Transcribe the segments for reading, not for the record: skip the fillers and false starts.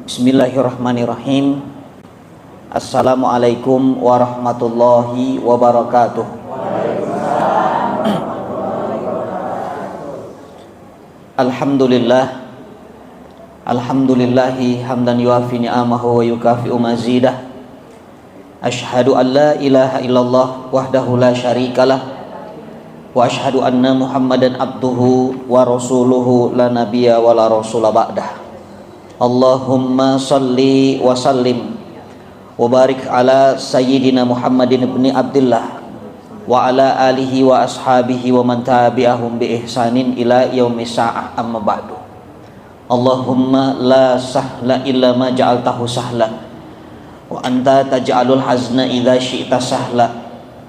Bismillahirrahmanirrahim. Assalamualaikum warahmatullahi wabarakatuh. Alhamdulillah. Alhamdulillahi hamdan yuafi ni'amahu wa yukafi'u mazidah. Ashhadu an la ilaha illallah wahdahu la syarikalah wa ashhadu anna Muhammadan abduhu wa rasuluhu la nabiyya wa la rasula ba'dah. Allahumma salli wa sallim wa barik ala sayyidina Muhammadin ibni Abdullah wa ala alihi wa ashabihi wa man tabi'ahum bi ihsanin ila yaumis sa'ah, amma ba'du. Allahumma la sahla illa ma ja'altahu sahla wa anta taj'alul hazna idza syi'ta sahla.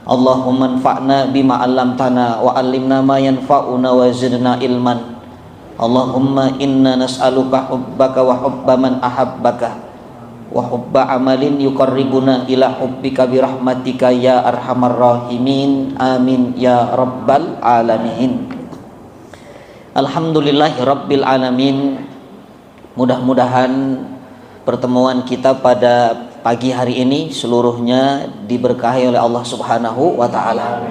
Allahumma anfa'na bima 'allamtana wa 'allimna ma yanfa'una wa zidna ilman. Allahumma inna nas'aluka hubbaka wa hubba man ahabbaka wa hubba amalin yuqarribuna ila hubbika birahmatika ya arhamar rahimin, amin ya rabbal alamin. Alhamdulillahi rabbil alamin. Mudah-mudahan pertemuan kita pada pagi hari ini seluruhnya diberkahi oleh Allah Subhanahu wa ta'ala,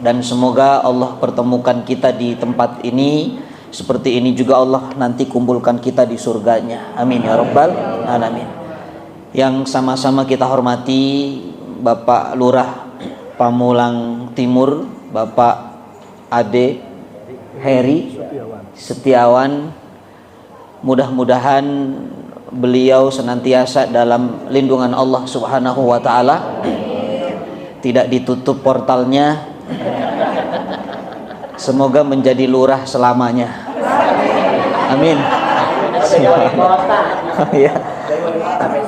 dan semoga Allah pertemukan kita di tempat ini seperti ini juga Allah nanti kumpulkan kita di surganya, amin ya rabbal alamin. Yang sama-sama kita hormati Bapak Lurah Pamulang Timur, Bapak Ade Heri Setiawan, mudah-mudahan beliau senantiasa dalam lindungan Allah Subhanahu wa ta'ala, tidak ditutup portalnya, semoga menjadi lurah selamanya, amin.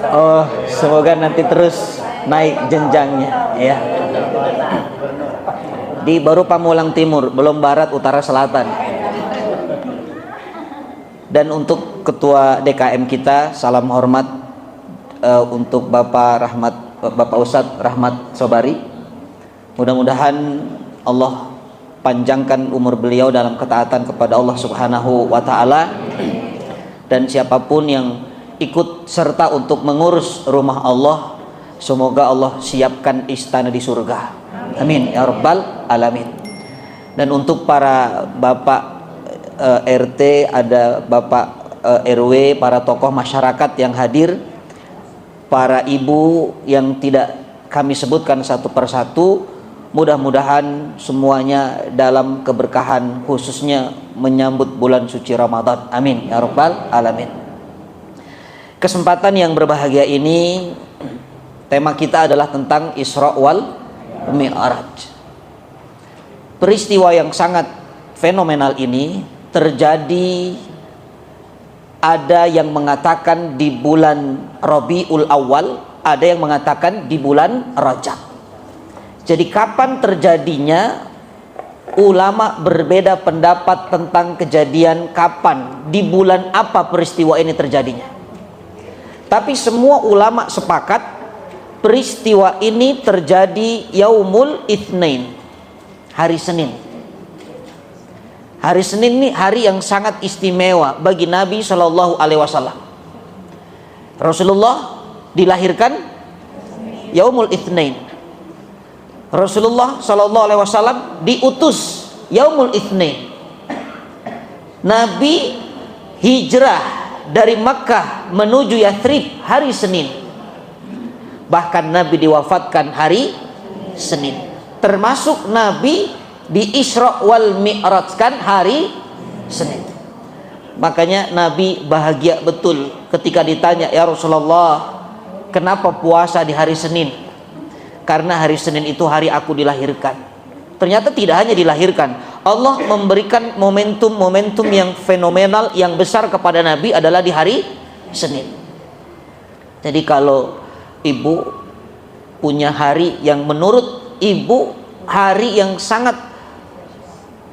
Oh, semoga nanti terus naik jenjangnya ya. Di baru Pamulang Timur, belum barat, utara, selatan. Dan untuk ketua DKM kita, salam hormat untuk Bapak Ustadz Rahmat Sobari. Mudah-mudahan Allah panjangkan umur beliau dalam ketaatan kepada Allah Subhanahu wa ta'ala, dan siapapun yang ikut serta untuk mengurus rumah Allah, semoga Allah siapkan istana di surga, amin ya rabbal alamin. Dan untuk para bapak RT, ada bapak RW, para tokoh masyarakat yang hadir, para ibu yang tidak kami sebutkan satu persatu, mudah-mudahan semuanya dalam keberkahan, khususnya menyambut bulan suci Ramadan, amin ya rabbal alamin. Kesempatan yang berbahagia ini, tema kita adalah tentang Isra wal Mi'raj. Peristiwa yang sangat fenomenal ini terjadi, ada yang mengatakan di bulan Rabiul Awal, ada yang mengatakan di bulan Rajab. Jadi kapan terjadinya, ulama berbeda pendapat tentang kejadian kapan, di bulan apa peristiwa ini terjadinya. Tapi semua ulama sepakat peristiwa ini terjadi Yaumul Itsnain, hari Senin. Hari Senin ini hari yang sangat istimewa bagi Nabi Shallallahu Alaihi Wasallam. Rasulullah dilahirkan Yaumul Itsnain. Rasulullah Shallallahu Alaihi Wasallam diutus Yaumul Itsnain. Nabi hijrah dari Makkah menuju Yathrib hari Senin. Bahkan Nabi diwafatkan hari Senin. Termasuk Nabi di Isra wal Mi'raj kan hari Senin. Makanya Nabi bahagia betul ketika ditanya, ya Rasulullah, kenapa puasa di hari Senin? Karena hari Senin itu hari aku dilahirkan. Ternyata tidak hanya dilahirkan, Allah memberikan momentum-momentum yang fenomenal, yang besar kepada Nabi adalah di hari Senin. Jadi kalau ibu punya hari yang menurut ibu hari yang sangat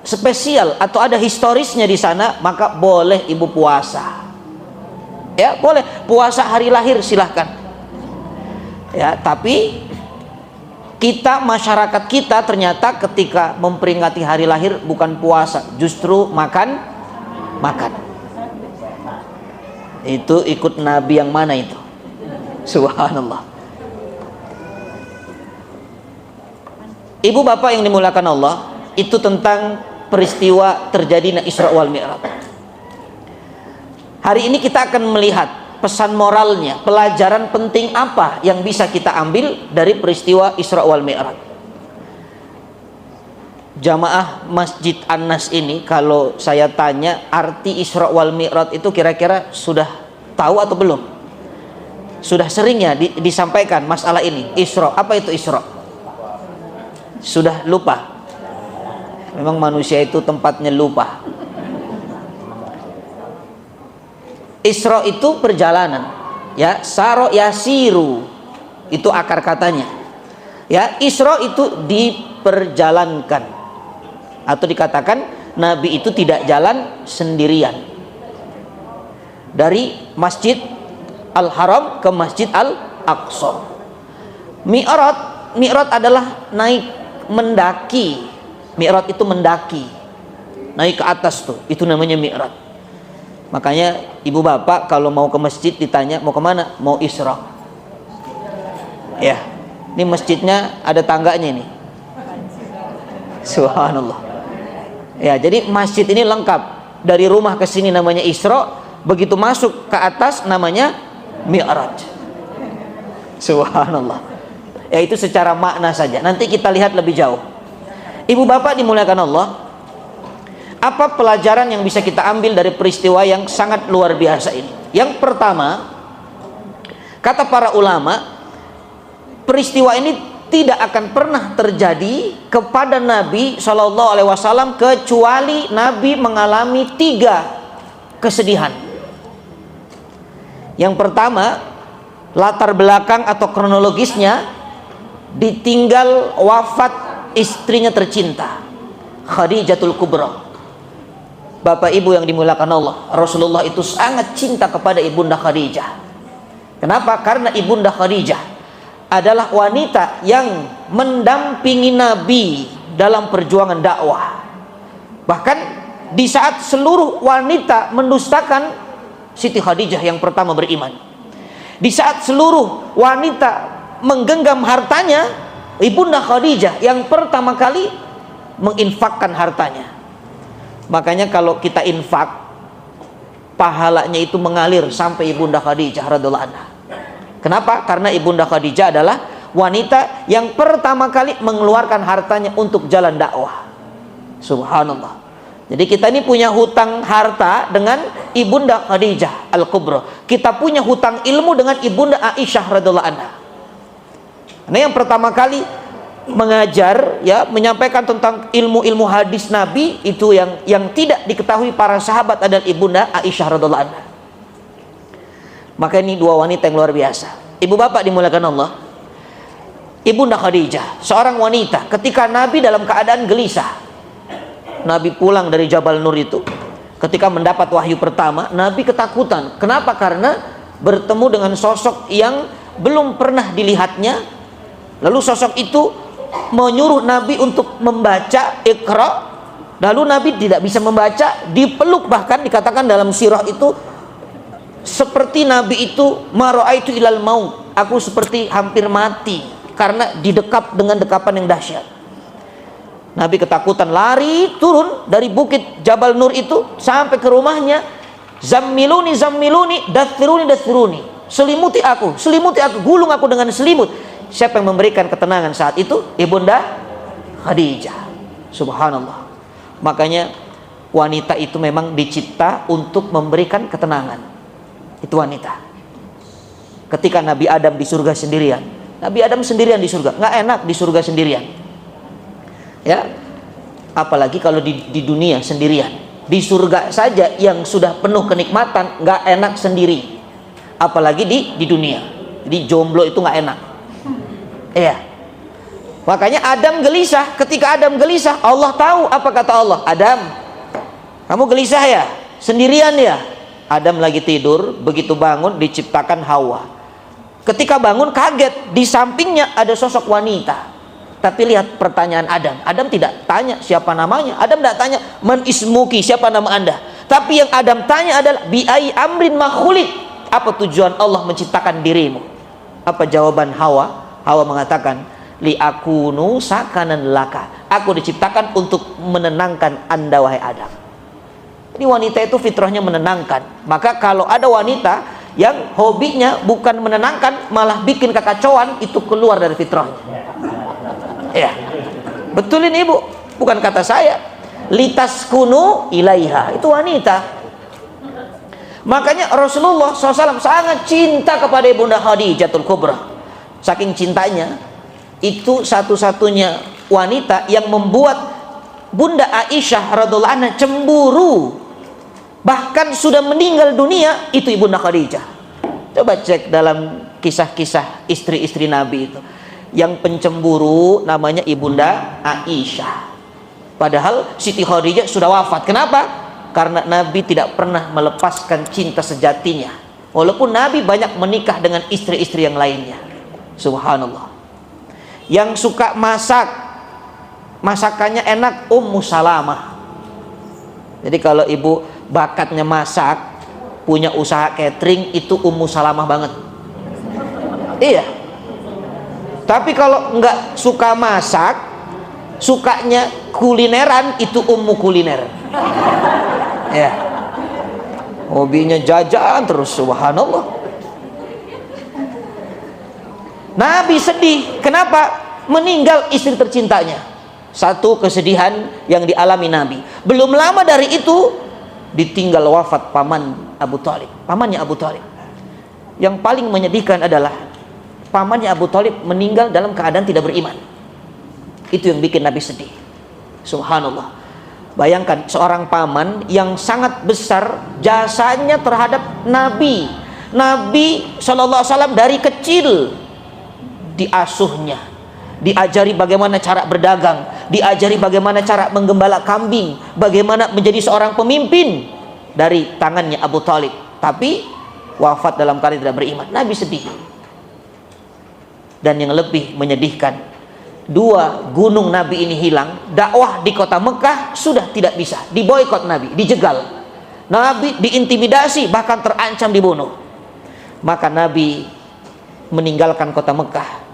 spesial atau ada historisnya di sana, maka boleh ibu puasa. Ya, boleh puasa hari lahir, silahkan. Ya, tapi kita, masyarakat kita ternyata ketika memperingati hari lahir bukan puasa, justru makan. Itu ikut nabi yang mana itu? Subhanallah. Ibu bapak yang dimuliakan Allah, itu tentang peristiwa terjadinya Isra wal Mi'raj. Hari ini kita akan melihat pesan moralnya, pelajaran penting apa yang bisa kita ambil dari peristiwa Isra wal Mi'raj. Jamaah Masjid An-Nas ini, kalau saya tanya arti Isra wal Mi'raj itu kira-kira sudah tahu atau belum? Sudah sering ya disampaikan masalah ini. Isra, apa itu Isra? Sudah lupa? Memang manusia itu tempatnya lupa. Isra itu perjalanan, ya. Saro yasiru itu akar katanya, ya. Isra itu diperjalankan, atau dikatakan Nabi itu tidak jalan sendirian dari Masjid Al-Haram ke Masjid Al-Aqsa. Mi'raj adalah naik, mendaki. Mi'raj itu mendaki, naik ke atas tuh, itu namanya Mi'raj. Makanya ibu bapak kalau mau ke masjid ditanya mau kemana, mau Isra. Ya, ini masjidnya ada tangganya ini. Subhanallah. Ya, jadi masjid ini lengkap. Dari rumah ke sini namanya Isra, begitu masuk ke atas namanya Mi'raj. Subhanallah. Ya, itu secara makna saja. Nanti kita lihat lebih jauh. Ibu bapak dimuliakan Allah, apa pelajaran yang bisa kita ambil dari peristiwa yang sangat luar biasa ini? Yang pertama, kata para ulama, peristiwa ini tidak akan pernah terjadi kepada Nabi SAW kecuali Nabi mengalami 3 kesedihan. Yang pertama, latar belakang atau kronologisnya, ditinggal wafat istrinya tercinta, Khadijatul Kubra. Bapak ibu yang dimuliakan Allah, Rasulullah itu sangat cinta kepada ibunda Khadijah. Kenapa? Karena ibunda Khadijah adalah wanita yang mendampingi Nabi dalam perjuangan dakwah. Bahkan di saat seluruh wanita mendustakan, Siti Khadijah yang pertama beriman. Di saat seluruh wanita menggenggam hartanya, ibunda Khadijah yang pertama kali menginfakkan hartanya. Makanya kalau kita infak, pahalanya itu mengalir sampai ibunda Khadijah radhiyallahu anha. Kenapa? Karena ibunda Khadijah adalah wanita yang pertama kali mengeluarkan hartanya untuk jalan dakwah. Subhanallah. Jadi kita ini punya hutang harta dengan ibunda Khadijah Al-Kubra. Kita punya hutang ilmu dengan ibunda Aisyah radhiyallahu anha. Nah, yang pertama kali mengajar, ya, menyampaikan tentang ilmu-ilmu hadis Nabi itu yang tidak diketahui para sahabat adalah ibunda Aisyah radhiyallahu anha. Maka ini 2 wanita yang luar biasa. Ibu bapak dimuliakan Allah, ibunda Khadijah seorang wanita ketika Nabi dalam keadaan gelisah. Nabi pulang dari Jabal Nur itu, ketika mendapat wahyu pertama, Nabi ketakutan. Kenapa? Karena bertemu dengan sosok yang belum pernah dilihatnya. Lalu sosok itu menyuruh Nabi untuk membaca Iqra. Lalu Nabi tidak bisa membaca, dipeluk, bahkan dikatakan dalam sirah itu seperti Nabi itu mara'aitu ilal maut, aku seperti hampir mati karena didekap dengan dekapan yang dahsyat. Nabi ketakutan, lari turun dari bukit Jabal Nur itu sampai ke rumahnya. Zammiluni zammiluni dathiruni dathiruni, selimuti aku, gulung aku dengan selimut. Siapa yang memberikan ketenangan saat itu? Ibunda Khadijah. Subhanallah. Makanya wanita itu memang dicipta untuk memberikan ketenangan. Itu wanita. Ketika Nabi Adam di surga sendirian, Nabi Adam sendirian di surga, nggak enak di surga sendirian, ya. Apalagi kalau di dunia sendirian. Di surga saja yang sudah penuh kenikmatan nggak enak sendiri, apalagi di dunia. Jadi jomblo itu nggak enak. Iya. Makanya Adam gelisah. Ketika Adam gelisah, Allah tahu apa kata Allah. Adam, kamu gelisah ya? Sendirian ya? Adam lagi tidur, begitu bangun diciptakan Hawa. Ketika bangun kaget, di sampingnya ada sosok wanita. Tapi lihat pertanyaan Adam. Adam tidak tanya siapa namanya. Adam tidak tanya man ismuki, siapa nama Anda. Tapi yang Adam tanya adalah bi ai amrin makhulik, apa tujuan Allah menciptakan dirimu? Apa jawaban Hawa? Hawa mengatakan, li akunu sakanan laka, aku diciptakan untuk menenangkan Anda wahai Adam. Ini wanita itu fitrahnya menenangkan. Maka kalau ada wanita yang hobinya bukan menenangkan, malah bikin kekacauan, itu keluar dari fitrahnya. Ya, betul ini ibu, bukan kata saya. Litaskunu ilaiha, itu wanita. Makanya Rasulullah SAW sangat cinta kepada Ibunda Khadijatul Kubra. Saking cintanya, itu satu-satunya wanita yang membuat Bunda Aisyah radhiallahu anha cemburu. Bahkan sudah meninggal dunia itu Ibunda Khadijah. Coba cek dalam kisah-kisah istri-istri Nabi itu, yang pencemburu namanya Ibunda Aisyah. Padahal Siti Khadijah sudah wafat. Kenapa? Karena Nabi tidak pernah melepaskan cinta sejatinya. Walaupun Nabi banyak menikah dengan istri-istri yang lainnya. Subhanallah. Yang suka masak, masakannya enak, Ummu Salamah. Jadi kalau ibu bakatnya masak, punya usaha catering, itu Ummu Salamah banget. Iya. Tapi kalau nggak suka masak, sukanya kulineran, itu Ummu Kuliner. Ya. Hobinya jajan terus, subhanallah. Nabi sedih. Kenapa? Meninggal istri tercintanya. Satu kesedihan yang dialami Nabi. Belum lama dari itu ditinggal wafat paman Abu Thalib, pamannya Abu Thalib. Yang paling menyedihkan adalah pamannya Abu Thalib meninggal dalam keadaan tidak beriman. Itu yang bikin Nabi sedih. Subhanallah. Bayangkan seorang paman yang sangat besar jasanya terhadap Nabi. Nabi SAW dari kecil diasuhnya, diajari bagaimana cara berdagang, diajari bagaimana cara menggembala kambing, bagaimana menjadi seorang pemimpin dari tangannya Abu Thalib. Tapi wafat dalam keadaan tidak beriman. Nabi sedih. Dan yang lebih menyedihkan, dua gunung Nabi ini hilang. Dakwah di kota Mekah sudah tidak bisa, diboikot Nabi, dijegal. Nabi diintimidasi, bahkan terancam dibunuh. Maka Nabi meninggalkan kota Mekah,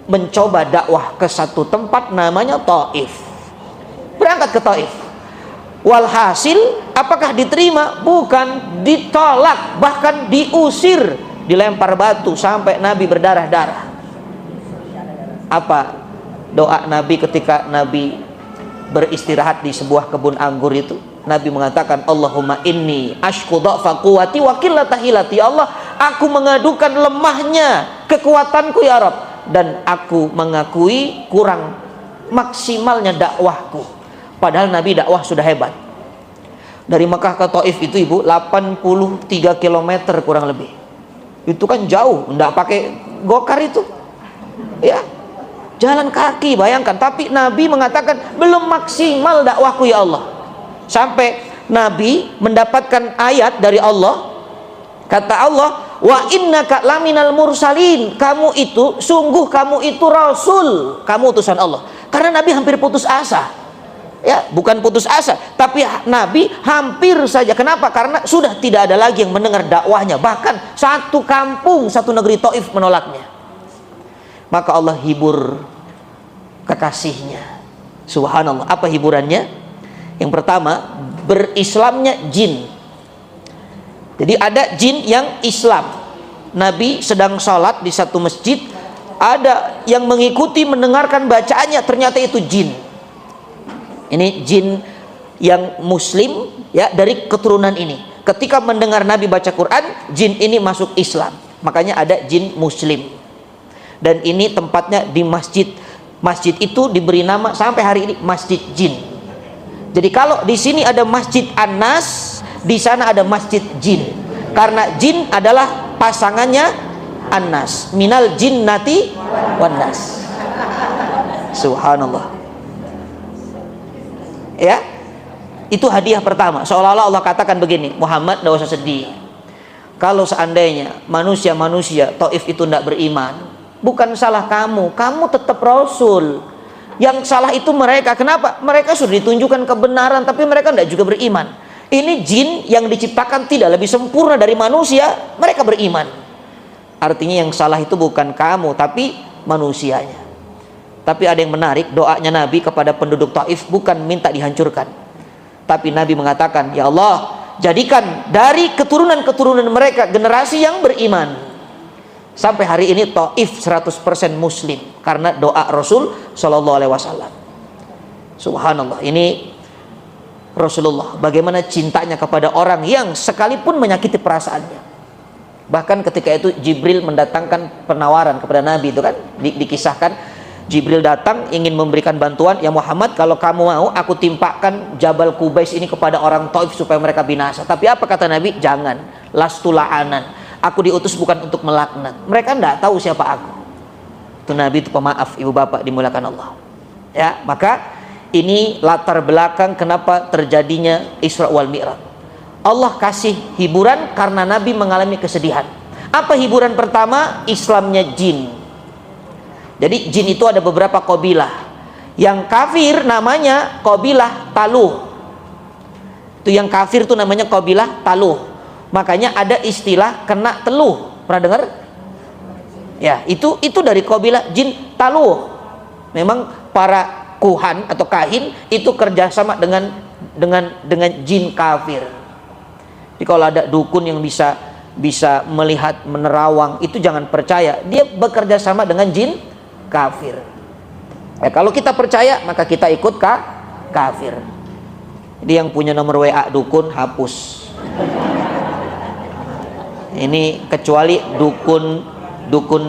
mencoba dakwah ke satu tempat namanya Taif. Berangkat ke Taif. Walhasil, apakah diterima? Bukan, ditolak, bahkan diusir, dilempar batu sampai Nabi berdarah-darah. Apa doa Nabi ketika Nabi beristirahat di sebuah kebun anggur itu? Nabi mengatakan, Allahumma inni ashku dha'fa quwati wa qillata hilati. Ya Allah, aku mengadukan lemahnya kekuatanku ya Rabb, dan aku mengakui kurang maksimalnya dakwahku. Padahal Nabi dakwah sudah hebat. Dari Mekah ke Taif itu ibu 83 km kurang lebih. Itu kan jauh, enggak pakai gokar itu. Ya, jalan kaki, bayangkan. Tapi Nabi mengatakan belum maksimal dakwahku ya Allah. Sampai Nabi mendapatkan ayat dari Allah. Kata Allah, wa innaka laminal mursalin, kamu itu, sungguh kamu itu rasul, kamu utusan Allah. Karena Nabi hampir putus asa. Ya, bukan putus asa, tapi Nabi hampir saja. Kenapa? Karena sudah tidak ada lagi yang mendengar dakwahnya. Bahkan satu kampung, satu negeri Taif menolaknya. Maka Allah hibur kekasihnya. Subhanallah. Apa hiburannya? Yang pertama, berislamnya jin. Jadi ada jin yang Islam. Nabi sedang sholat di satu masjid, ada yang mengikuti mendengarkan bacaannya, ternyata itu jin. Ini jin yang muslim ya, dari keturunan ini. Ketika mendengar Nabi baca Quran, jin ini masuk Islam. Makanya ada jin muslim. Dan ini tempatnya di masjid. Masjid itu diberi nama sampai hari ini Masjid Jin. Jadi kalau di sini ada Masjid An-Nas, di sana ada Masjid Jin. Karena jin adalah pasangannya An-Nas. Minal jinnati wan nas. Subhanallah. Ya. Itu hadiah pertama. Seolah-olah Allah katakan begini, Muhammad tidak usah sedih. Kalau seandainya manusia-manusia Taif itu tidak beriman, bukan salah kamu, kamu tetap Rasul. Yang salah itu mereka. Kenapa? Mereka sudah ditunjukkan kebenaran, tapi mereka tidak juga beriman. Ini jin yang diciptakan tidak lebih sempurna dari manusia, mereka beriman. Artinya yang salah itu bukan kamu, tapi manusianya. Tapi ada yang menarik, doanya Nabi kepada penduduk Taif bukan minta dihancurkan, tapi Nabi mengatakan, ya Allah, jadikan dari keturunan-keturunan mereka generasi yang beriman. Sampai hari ini Taif 100% muslim karena doa Rasul Shallallahu Alaihi Wasallam. Subhanallah, ini Rasulullah bagaimana cintanya kepada orang yang sekalipun menyakiti perasaannya. Bahkan ketika itu Jibril mendatangkan penawaran kepada Nabi, itu kan dikisahkan, Jibril datang ingin memberikan bantuan, ya Muhammad, kalau kamu mau aku timpakan Jabal Qubais ini kepada orang Taif supaya mereka binasa. Tapi apa kata Nabi? Jangan, lastu la'anan, aku diutus bukan untuk melaknat. Mereka tidak tahu siapa aku. Itu Nabi itu pemaaf, ibu bapak dimuliakan Allah. Ya, maka ini latar belakang kenapa terjadinya Isra wal Mi'raj. Allah kasih hiburan karena Nabi mengalami kesedihan. Apa hiburan pertama? Islamnya jin. Jadi jin itu ada beberapa kabilah. Yang kafir namanya kabilah Taluh. Itu yang kafir itu namanya kabilah Taluh. Makanya ada istilah kena teluh. Pernah dengar? Ya, itu dari kabilah jin Taluh. Memang para kuhan atau kahin itu kerjasama dengan jin kafir. Jadi kalau ada dukun yang bisa melihat menerawang, itu jangan percaya, dia bekerja sama dengan jin kafir. Ya, kalau kita percaya maka kita ikut kafir. Jadi yang punya nomor WA dukun hapus. Ini kecuali dukun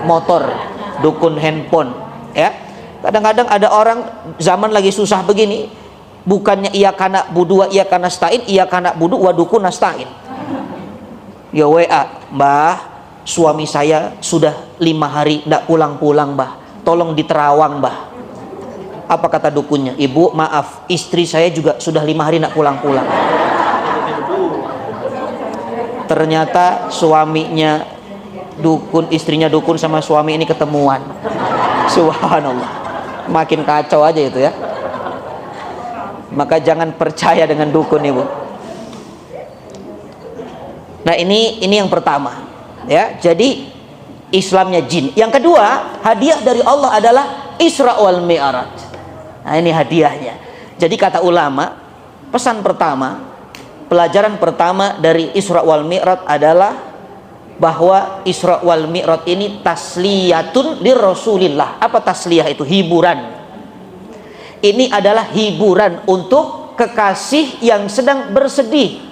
motor, dukun handphone, ya. Kadang-kadang ada orang zaman lagi susah begini, bukannya iya kana budu wa iya kana stain, iya kana budu wa dukun nastain. Ya WA, Mbah, suami saya sudah 5 hari tidak pulang-pulang, Mbah, tolong diterawang, Mbah. Apa kata dukunnya? Ibu, maaf, istri saya juga sudah 5 hari tidak pulang-pulang. Ternyata suaminya dukun, istrinya dukun sama suami ini ketemuan. Subhanallah, makin kacau aja itu ya. Maka jangan percaya dengan dukun, ibu. Nah, ini yang pertama. Ya, jadi Islamnya jin. Yang kedua, hadiah dari Allah adalah Isra wal Mi'raj. Nah, ini hadiahnya. Jadi kata ulama, pesan pertama, pelajaran pertama dari Isra wal Mi'raj adalah bahwa Isra wal Mi'raj ini tasliyatun li Rasulillah. Apa tasliyah itu? Hiburan. Ini adalah hiburan untuk kekasih yang sedang bersedih.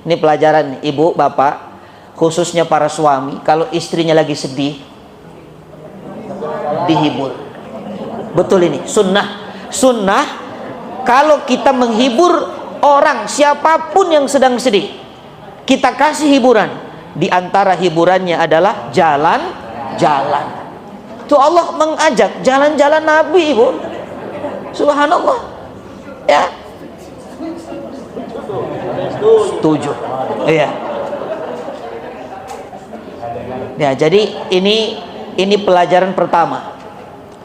Ini pelajaran nih, ibu, bapak, khususnya para suami, kalau istrinya lagi sedih, dihibur. Betul, ini sunnah. Kalau kita menghibur orang siapapun yang sedang sedih, kita kasih hiburan. Di antara hiburannya adalah jalan-jalan. Itu Allah mengajak jalan-jalan Nabi, ibu. Subhanallah. Ya, setuju. Iya. Ya, jadi ini pelajaran pertama.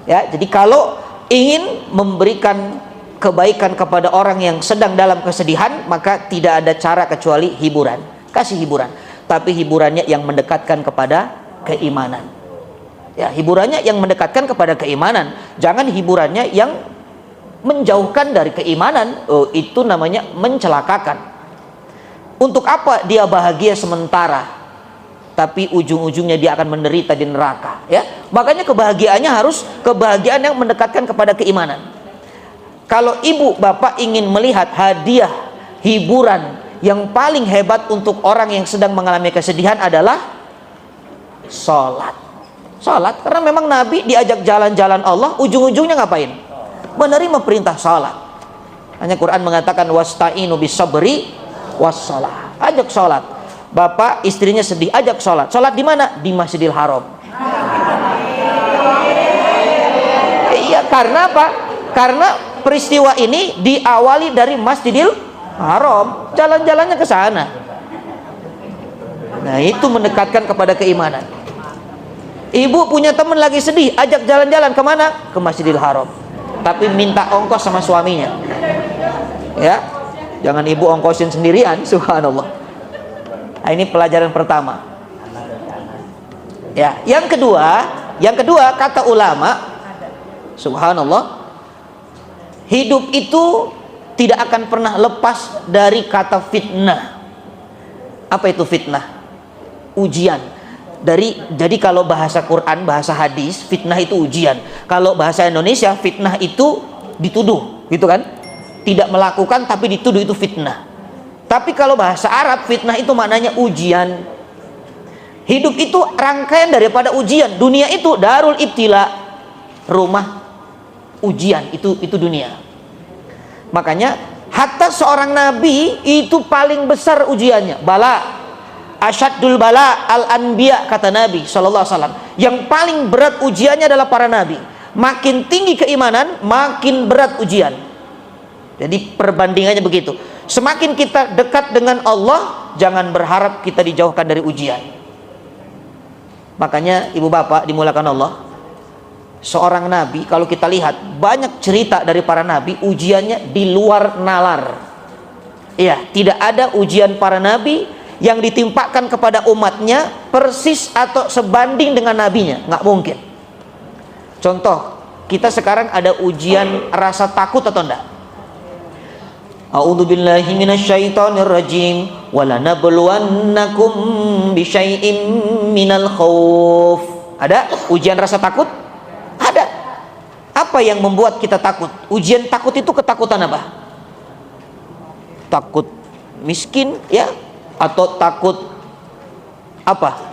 Ya, jadi kalau ingin memberikan kebaikan kepada orang yang sedang dalam kesedihan, maka tidak ada cara kecuali hiburan. Kasih hiburan, tapi hiburannya yang mendekatkan kepada keimanan. Ya, hiburannya yang mendekatkan kepada keimanan. Jangan hiburannya yang menjauhkan dari keimanan. Oh, itu namanya mencelakakan. Untuk apa dia bahagia sementara, tapi ujung-ujungnya dia akan menderita di neraka, ya. Makanya kebahagiaannya harus kebahagiaan yang mendekatkan kepada keimanan. Kalau ibu bapak ingin melihat hadiah hiburan yang paling hebat untuk orang yang sedang mengalami kesedihan adalah sholat. Karena memang Nabi diajak jalan-jalan Allah, ujung-ujungnya ngapain? Menerima perintah sholat. Hanya Quran mengatakan wasta'inu bisabri wassalah. Ajak sholat. Bapak istrinya sedih, ajak sholat. Sholat di mana? Di Masjidil Haram. Iya, karena apa? Karena peristiwa ini diawali dari Masjidil Haram. Jalan-jalannya ke sana. Nah, itu mendekatkan kepada keimanan. Ibu punya teman lagi sedih, ajak jalan-jalan kemana? Ke Masjidil Haram. Tapi minta ongkos sama suaminya. Ya. Jangan ibu ongkosin sendirian, subhanallah. Nah, ini pelajaran pertama. Ya, yang kedua kata ulama, subhanallah, hidup itu tidak akan pernah lepas dari kata fitnah. Apa itu fitnah? Ujian. Jadi kalau bahasa Quran, bahasa hadis, fitnah itu ujian. Kalau bahasa Indonesia, fitnah itu dituduh, gitu kan? Tidak melakukan tapi dituduh, itu fitnah. Tapi kalau bahasa Arab, fitnah itu maknanya ujian. Hidup itu rangkaian daripada ujian. Dunia itu darul ibtila, rumah ujian, itu dunia. Makanya hatta seorang nabi itu paling besar ujiannya. Bala, asyaddul bala al anbiya, kata Nabi SAW. Yang paling berat ujiannya adalah para nabi. Makin tinggi keimanan, makin berat ujian. Jadi perbandingannya begitu. Semakin kita dekat dengan Allah, jangan berharap kita dijauhkan dari ujian. Makanya ibu bapak dimulakan Allah, seorang nabi, kalau kita lihat banyak cerita dari para nabi, ujiannya di luar nalar. Iya, tidak ada ujian para nabi yang ditimpakan kepada umatnya persis atau sebanding dengan nabinya, nggak mungkin. Contoh, kita sekarang ada ujian rasa takut atau enggak? A'udzubillahi minasyaitonirrajim, walanabluwannakum bisyai'im minal khauf. Ada ujian rasa takut? Ada. Apa yang membuat kita takut? Ujian takut itu ketakutan apa? Takut miskin, ya? Atau takut apa?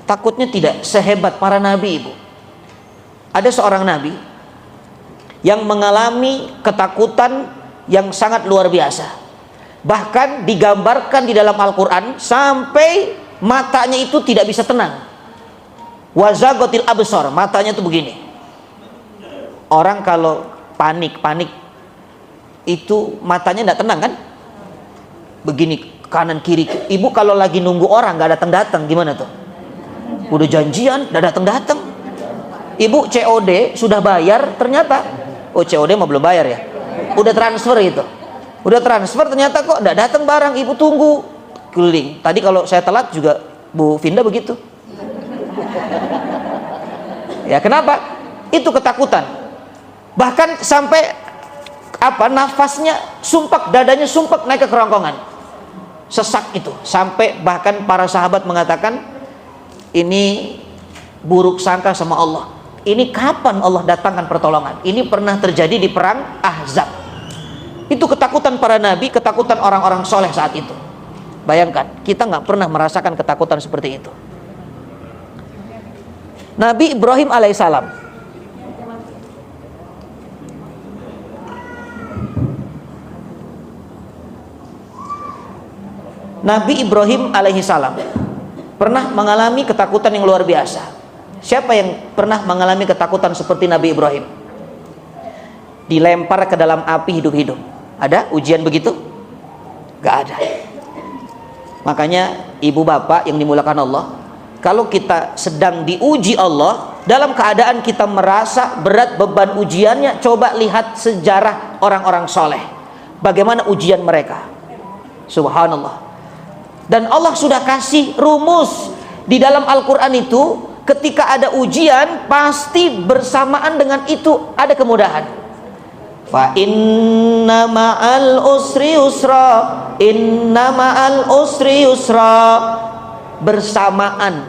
Takutnya tidak sehebat para nabi, ibu. Ada seorang nabi yang mengalami ketakutan yang sangat luar biasa. Bahkan digambarkan di dalam Al-Quran sampai matanya itu tidak bisa tenang. Wazagotil absor, matanya itu begini. Orang kalau panik itu matanya tidak tenang kan? Begini kanan kiri. Ibu kalau lagi nunggu orang nggak datang gimana tuh? Udah janjian nggak datang. Ibu COD sudah bayar, ternyata COD mah belum bayar ya. Udah transfer gitu. Udah transfer ternyata kok nggak datang barang. Ibu tunggu keliling. Tadi kalau saya telat juga Bu Vinda begitu. Ya kenapa? Itu ketakutan. Bahkan sampai nafasnya sumpek, dadanya sumpek naik ke kerongkongan. Sesak itu. Sampai bahkan para sahabat mengatakan ini buruk sangka sama Allah. Ini kapan Allah datangkan pertolongan? Ini pernah terjadi di perang Ahzab. Itu ketakutan para nabi, ketakutan orang-orang soleh saat itu. Bayangkan, kita nggak pernah merasakan ketakutan seperti itu. Nabi Ibrahim alaihissalam, Nabi Ibrahim alaihissalam pernah mengalami ketakutan yang luar biasa. Siapa yang pernah mengalami ketakutan seperti Nabi Ibrahim? Dilempar ke dalam api hidup-hidup. Ada ujian begitu? Gak ada. Makanya ibu bapak yang dimulakan Allah, kalau kita sedang diuji Allah, dalam keadaan kita merasa berat beban ujiannya, coba lihat sejarah orang-orang soleh. Bagaimana ujian mereka? Subhanallah. Dan Allah sudah kasih rumus di dalam Al-Quran itu. Ketika ada ujian, pasti bersamaan dengan itu ada kemudahan. Fa inna ma'al usri yusra, inna ma'al usri yusra. Bersamaan,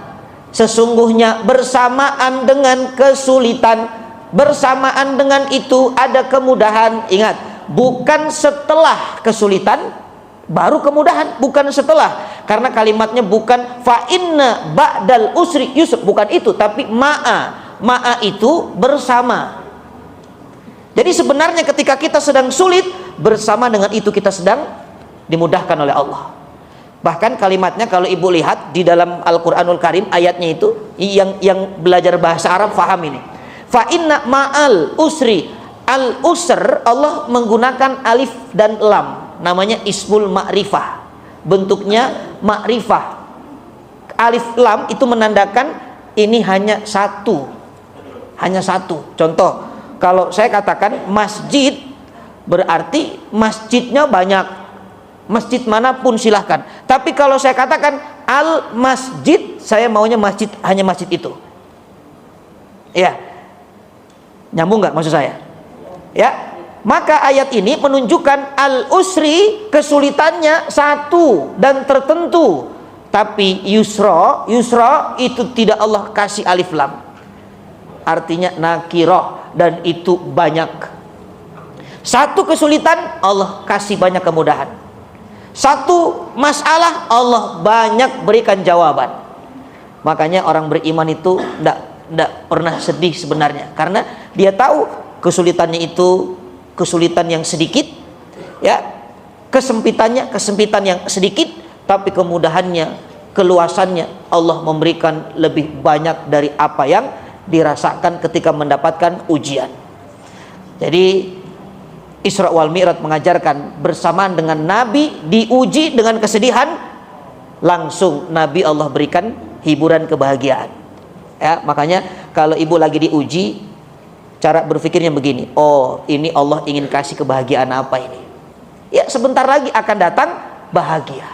sesungguhnya bersamaan dengan kesulitan, bersamaan dengan itu ada kemudahan. Ingat, bukan setelah kesulitan baru kemudahan, bukan setelah. Karena kalimatnya bukan fa inna ba'dal usri yusr, bukan itu, tapi ma'a itu bersama. Jadi sebenarnya ketika kita sedang sulit, bersama dengan itu kita sedang dimudahkan oleh Allah. Bahkan kalimatnya kalau ibu lihat di dalam Al-Qur'anul Karim, ayatnya itu yang belajar bahasa Arab faham ini. Fa inna ma'al usri, al usr Allah menggunakan alif dan lam. Namanya ismul ma'rifah, bentuknya ma'rifah. Alif lam itu menandakan ini hanya satu. Contoh, kalau saya katakan masjid, berarti masjidnya banyak, masjid manapun silahkan. Tapi kalau saya katakan al masjid, saya maunya masjid, hanya masjid itu. Ya, nyambung nggak maksud saya? Ya, maka ayat ini menunjukkan al usri kesulitannya satu dan tertentu. Tapi yusra itu tidak Allah kasih alif lam, artinya nakiroh, dan itu banyak. Satu kesulitan Allah kasih banyak kemudahan, satu masalah Allah banyak berikan jawaban. Makanya orang beriman itu tidak pernah sedih sebenarnya, karena dia tahu kesulitannya itu kesulitan yang sedikit, ya, kesempitan yang sedikit, tapi kemudahannya, keluasannya Allah memberikan lebih banyak dari apa yang dirasakan ketika mendapatkan ujian. Jadi Isra wal Mi'raj mengajarkan bersamaan dengan Nabi diuji dengan kesedihan, langsung Nabi Allah berikan hiburan kebahagiaan. Ya, makanya kalau ibu lagi diuji, cara berpikirnya begini, oh ini Allah ingin kasih kebahagiaan apa ini? Ya, sebentar lagi akan datang bahagia.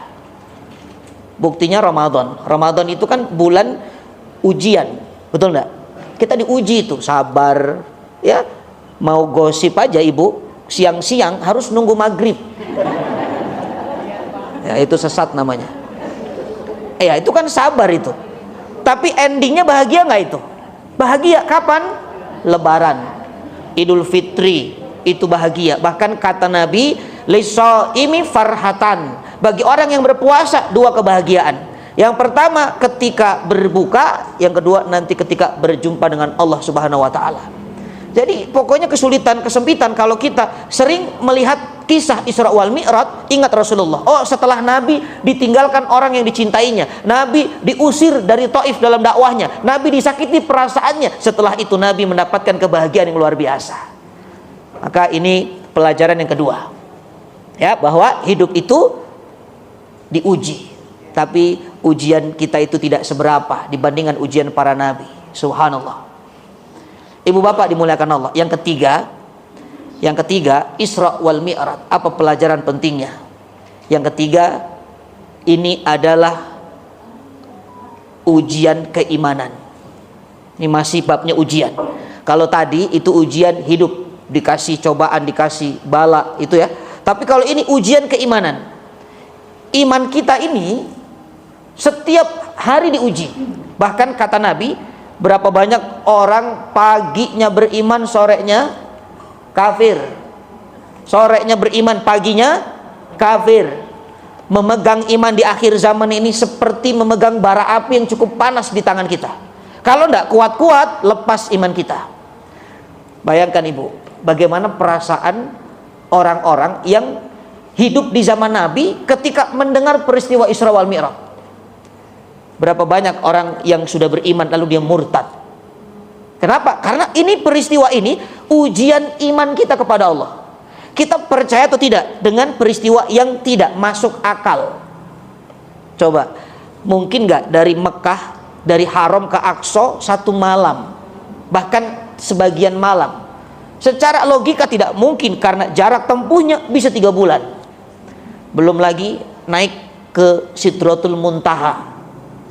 Buktinya Ramadan. Ramadan itu kan bulan ujian, betul enggak? Kita diuji itu, sabar. Ya, mau gosip aja ibu, siang-siang harus nunggu maghrib. Ya, itu sesat namanya. Ya, itu kan sabar itu. Tapi endingnya bahagia nggak itu? Bahagia kapan? Lebaran, Idul Fitri, itu bahagia. Bahkan kata Nabi, lisaimi farhatan, bagi orang yang berpuasa dua kebahagiaan. Yang pertama ketika berbuka, yang kedua nanti ketika berjumpa dengan Allah Subhanahu wa taala. Jadi pokoknya kesulitan, kesempitan, kalau kita sering melihat kisah Isra wal Mi'raj, ingat Rasulullah. Oh, setelah Nabi ditinggalkan orang yang dicintainya, Nabi diusir dari Taif dalam dakwahnya, Nabi disakiti perasaannya, setelah itu Nabi mendapatkan kebahagiaan yang luar biasa. Maka ini pelajaran yang kedua, ya, bahwa hidup itu diuji, tapi ujian kita itu tidak seberapa dibandingkan ujian para nabi. Subhanallah. Ibu bapak dimuliakan Allah. Yang ketiga, Isra wal Mi'raj. Apa pelajaran pentingnya? Yang ketiga, ini adalah ujian keimanan. Ini masih babnya ujian. Kalau tadi itu ujian hidup, dikasih cobaan, dikasih bala, itu ya. Tapi kalau ini ujian keimanan. Iman kita ini setiap hari diuji. Bahkan kata Nabi, berapa banyak orang paginya beriman, sorenya kafir. Sorenya beriman, paginya kafir. Memegang iman di akhir zaman ini seperti memegang bara api yang cukup panas di tangan kita. Kalau tidak kuat-kuat, lepas iman kita. Bayangkan ibu, bagaimana perasaan orang-orang yang hidup di zaman Nabi ketika mendengar peristiwa Isra wal Mi'raj. Berapa banyak orang yang sudah beriman lalu dia murtad. Kenapa? Karena ini peristiwa ini ujian iman kita kepada Allah. Kita percaya atau tidak dengan peristiwa yang tidak masuk akal? Coba, mungkin nggak dari Mekah, dari Haram ke Aqsa satu malam, bahkan sebagian malam? Secara logika tidak mungkin, karena jarak tempuhnya bisa 3 bulan. Belum lagi naik ke Sidratul Muntaha,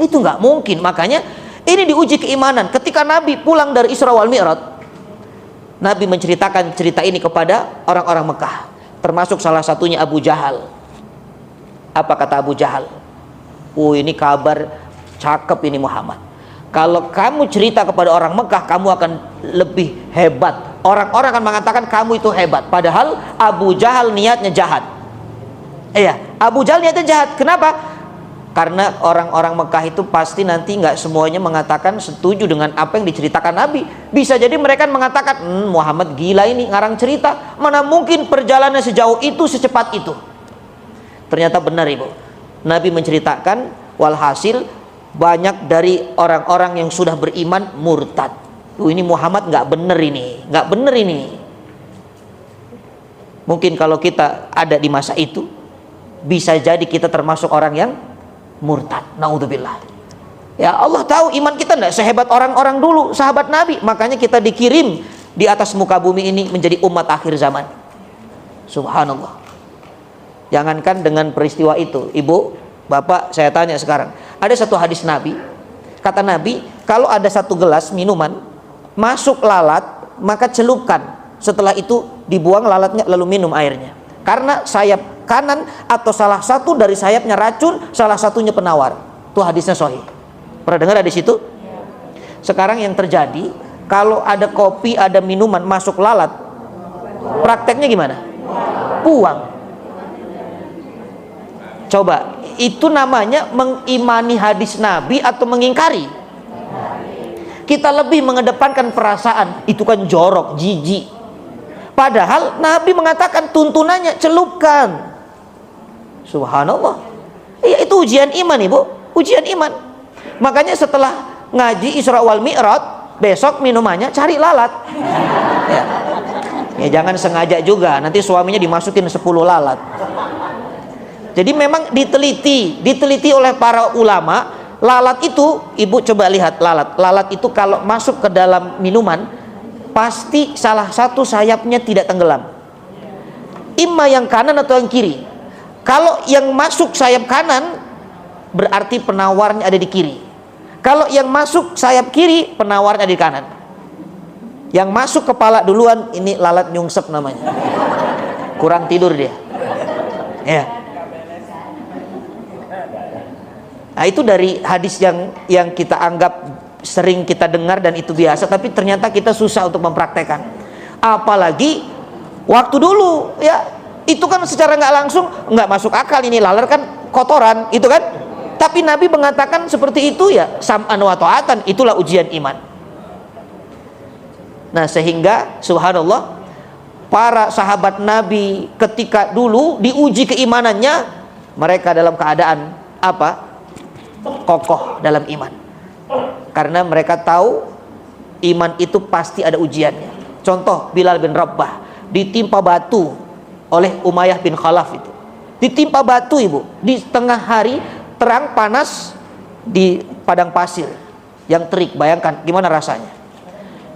itu nggak mungkin. Makanya ini diuji keimanan. Ketika Nabi pulang dari Isra wal Mi'raj, Nabi menceritakan cerita ini kepada orang-orang Mekah, termasuk salah satunya Abu Jahal. Apa kata Abu Jahal? Oh, ini kabar cakep ini Muhammad. Kalau kamu cerita kepada orang Mekah, kamu akan lebih hebat. Orang-orang akan mengatakan kamu itu hebat. Padahal Abu Jahal niatnya jahat. Iya, Abu Jahal niatnya jahat. Kenapa? Karena orang-orang Mekah itu pasti nanti nggak semuanya mengatakan setuju dengan apa yang diceritakan Nabi. Bisa jadi mereka mengatakan, Muhammad gila ini ngarang cerita. Mana mungkin perjalanan sejauh itu, secepat itu. Ternyata benar ibu. Nabi menceritakan, walhasil banyak dari orang-orang yang sudah beriman murtad. Ini Muhammad nggak bener ini, nggak bener ini. Mungkin kalau kita ada di masa itu, bisa jadi kita termasuk orang yang murtad. Naudzubillah. Ya, Allah tahu iman kita tidak sehebat orang-orang dulu, sahabat Nabi. Makanya kita dikirim di atas muka bumi ini menjadi umat akhir zaman. Subhanallah. Jangankan dengan peristiwa itu, ibu, bapak, saya tanya sekarang, ada satu hadis Nabi, kata Nabi, kalau ada satu gelas minuman masuk lalat, maka celupkan, setelah itu dibuang lalatnya lalu minum airnya, karena sayap kanan atau salah satu dari sayapnya racun, salah satunya penawar. Itu hadisnya sahih. Pernah dengar hadis itu? Sekarang yang terjadi, kalau ada kopi, ada minuman masuk lalat, prakteknya gimana? Buang. Coba, itu namanya mengimani hadis Nabi atau mengingkari? Kita lebih mengedepankan perasaan, itu kan jorok, jijik. Padahal Nabi mengatakan tuntunannya celupkan. Subhanallah. Iya, itu ujian iman, ibu, ujian iman. Makanya setelah ngaji Isra wal Mi'raj, besok minumannya cari lalat. Ya. Ya jangan sengaja juga, nanti suaminya dimasukin 10 lalat. Jadi memang diteliti oleh para ulama, lalat itu, ibu coba lihat lalat itu kalau masuk ke dalam minuman, pasti salah satu sayapnya tidak tenggelam. Imma yang kanan atau yang kiri. Kalau yang masuk sayap kanan, berarti penawarnya ada di kiri. Kalau yang masuk sayap kiri, penawarnya ada di kanan. Yang masuk kepala duluan, ini lalat nyungsep namanya. Kurang tidur dia. Ya. Nah, itu dari hadis yang kita anggap sering kita dengar dan itu biasa, tapi ternyata kita susah untuk mempraktekkan. Apalagi waktu dulu, ya, itu kan secara nggak langsung nggak masuk akal, ini lalat kan kotoran, itu kan. Tapi Nabi mengatakan seperti itu, ya sam'an wa ta'atan, itulah ujian iman. Nah, sehingga subhanallah, para sahabat Nabi ketika dulu diuji keimanannya, mereka dalam keadaan apa? Kokoh dalam iman. Karena mereka tahu iman itu pasti ada ujiannya. Contoh Bilal bin Rabah ditimpa batu oleh Umayyah bin Khalaf itu. Ditimpa batu, ibu, di tengah hari terang panas di padang pasir yang terik. Bayangkan gimana rasanya.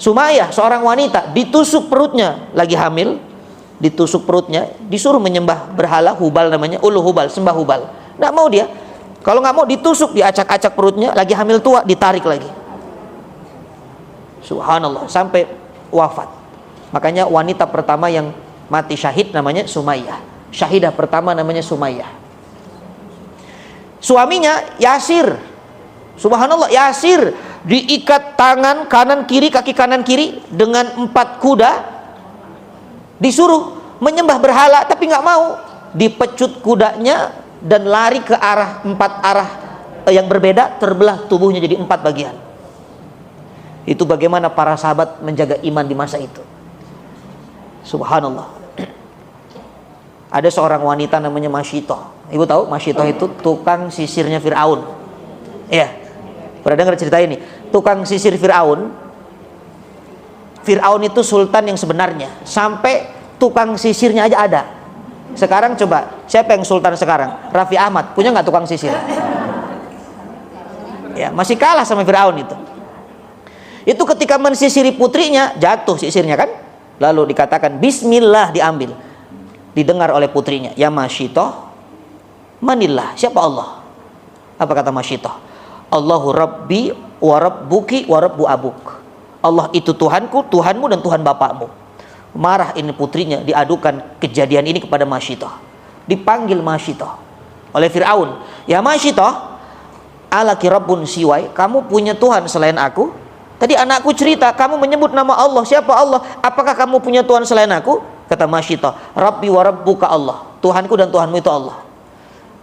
Sumayyah, seorang wanita, ditusuk perutnya, lagi hamil, ditusuk perutnya, disuruh menyembah berhala Hubal namanya, Ulu Hubal, sembah Hubal. Nggak mau dia. Kalau nggak mau ditusuk, diacak-acak perutnya, lagi hamil tua, ditarik lagi. Subhanallah, sampai wafat. Makanya wanita pertama yang mati syahid namanya Sumayyah. Syahidah pertama namanya Sumayyah. Suaminya Yasir. Subhanallah, Yasir diikat tangan kanan kiri, kaki kanan kiri dengan 4 kuda, disuruh menyembah berhala, tapi nggak mau. Dipecut kudanya dan lari ke arah 4 arah yang berbeda, terbelah tubuhnya jadi 4 bagian. Itu bagaimana para sahabat menjaga iman di masa itu. Subhanallah. Ada seorang wanita namanya Masyitoh. Ibu tahu Masyitoh itu tukang sisirnya Fir'aun. Iya, pernah dengar cerita ini? Tukang sisir Fir'aun. Fir'aun itu sultan yang sebenarnya, sampai tukang sisirnya aja ada. Sekarang coba, siapa yang sultan sekarang? Raffi Ahmad, punya nggak tukang sisir? Ya, masih kalah sama Fir'aun itu. Itu ketika mensisiri putrinya, jatuh sisirnya kan? Lalu dikatakan Bismillah, diambil. Didengar oleh putrinya, ya Masyitoh, manillah, siapa Allah? Apa kata Masyitoh? Allahu Rabbi wa Rabbuki wa Rabbu abuk. Allah itu Tuhanku, Tuhanmu dan Tuhan bapakmu. Marah ini putrinya, diadukan kejadian ini kepada Masyitoh. Dipanggil Masyitoh oleh Fir'aun, ya Masyitoh, alaki Rabbun siwai, kamu punya Tuhan selain aku? Tadi anakku cerita, kamu menyebut nama Allah, siapa Allah? Apakah kamu punya Tuhan selain aku? Kata Masyitoh, Rabbi wa Rabbuka Allah, Tuhanku dan Tuhanmu itu Allah.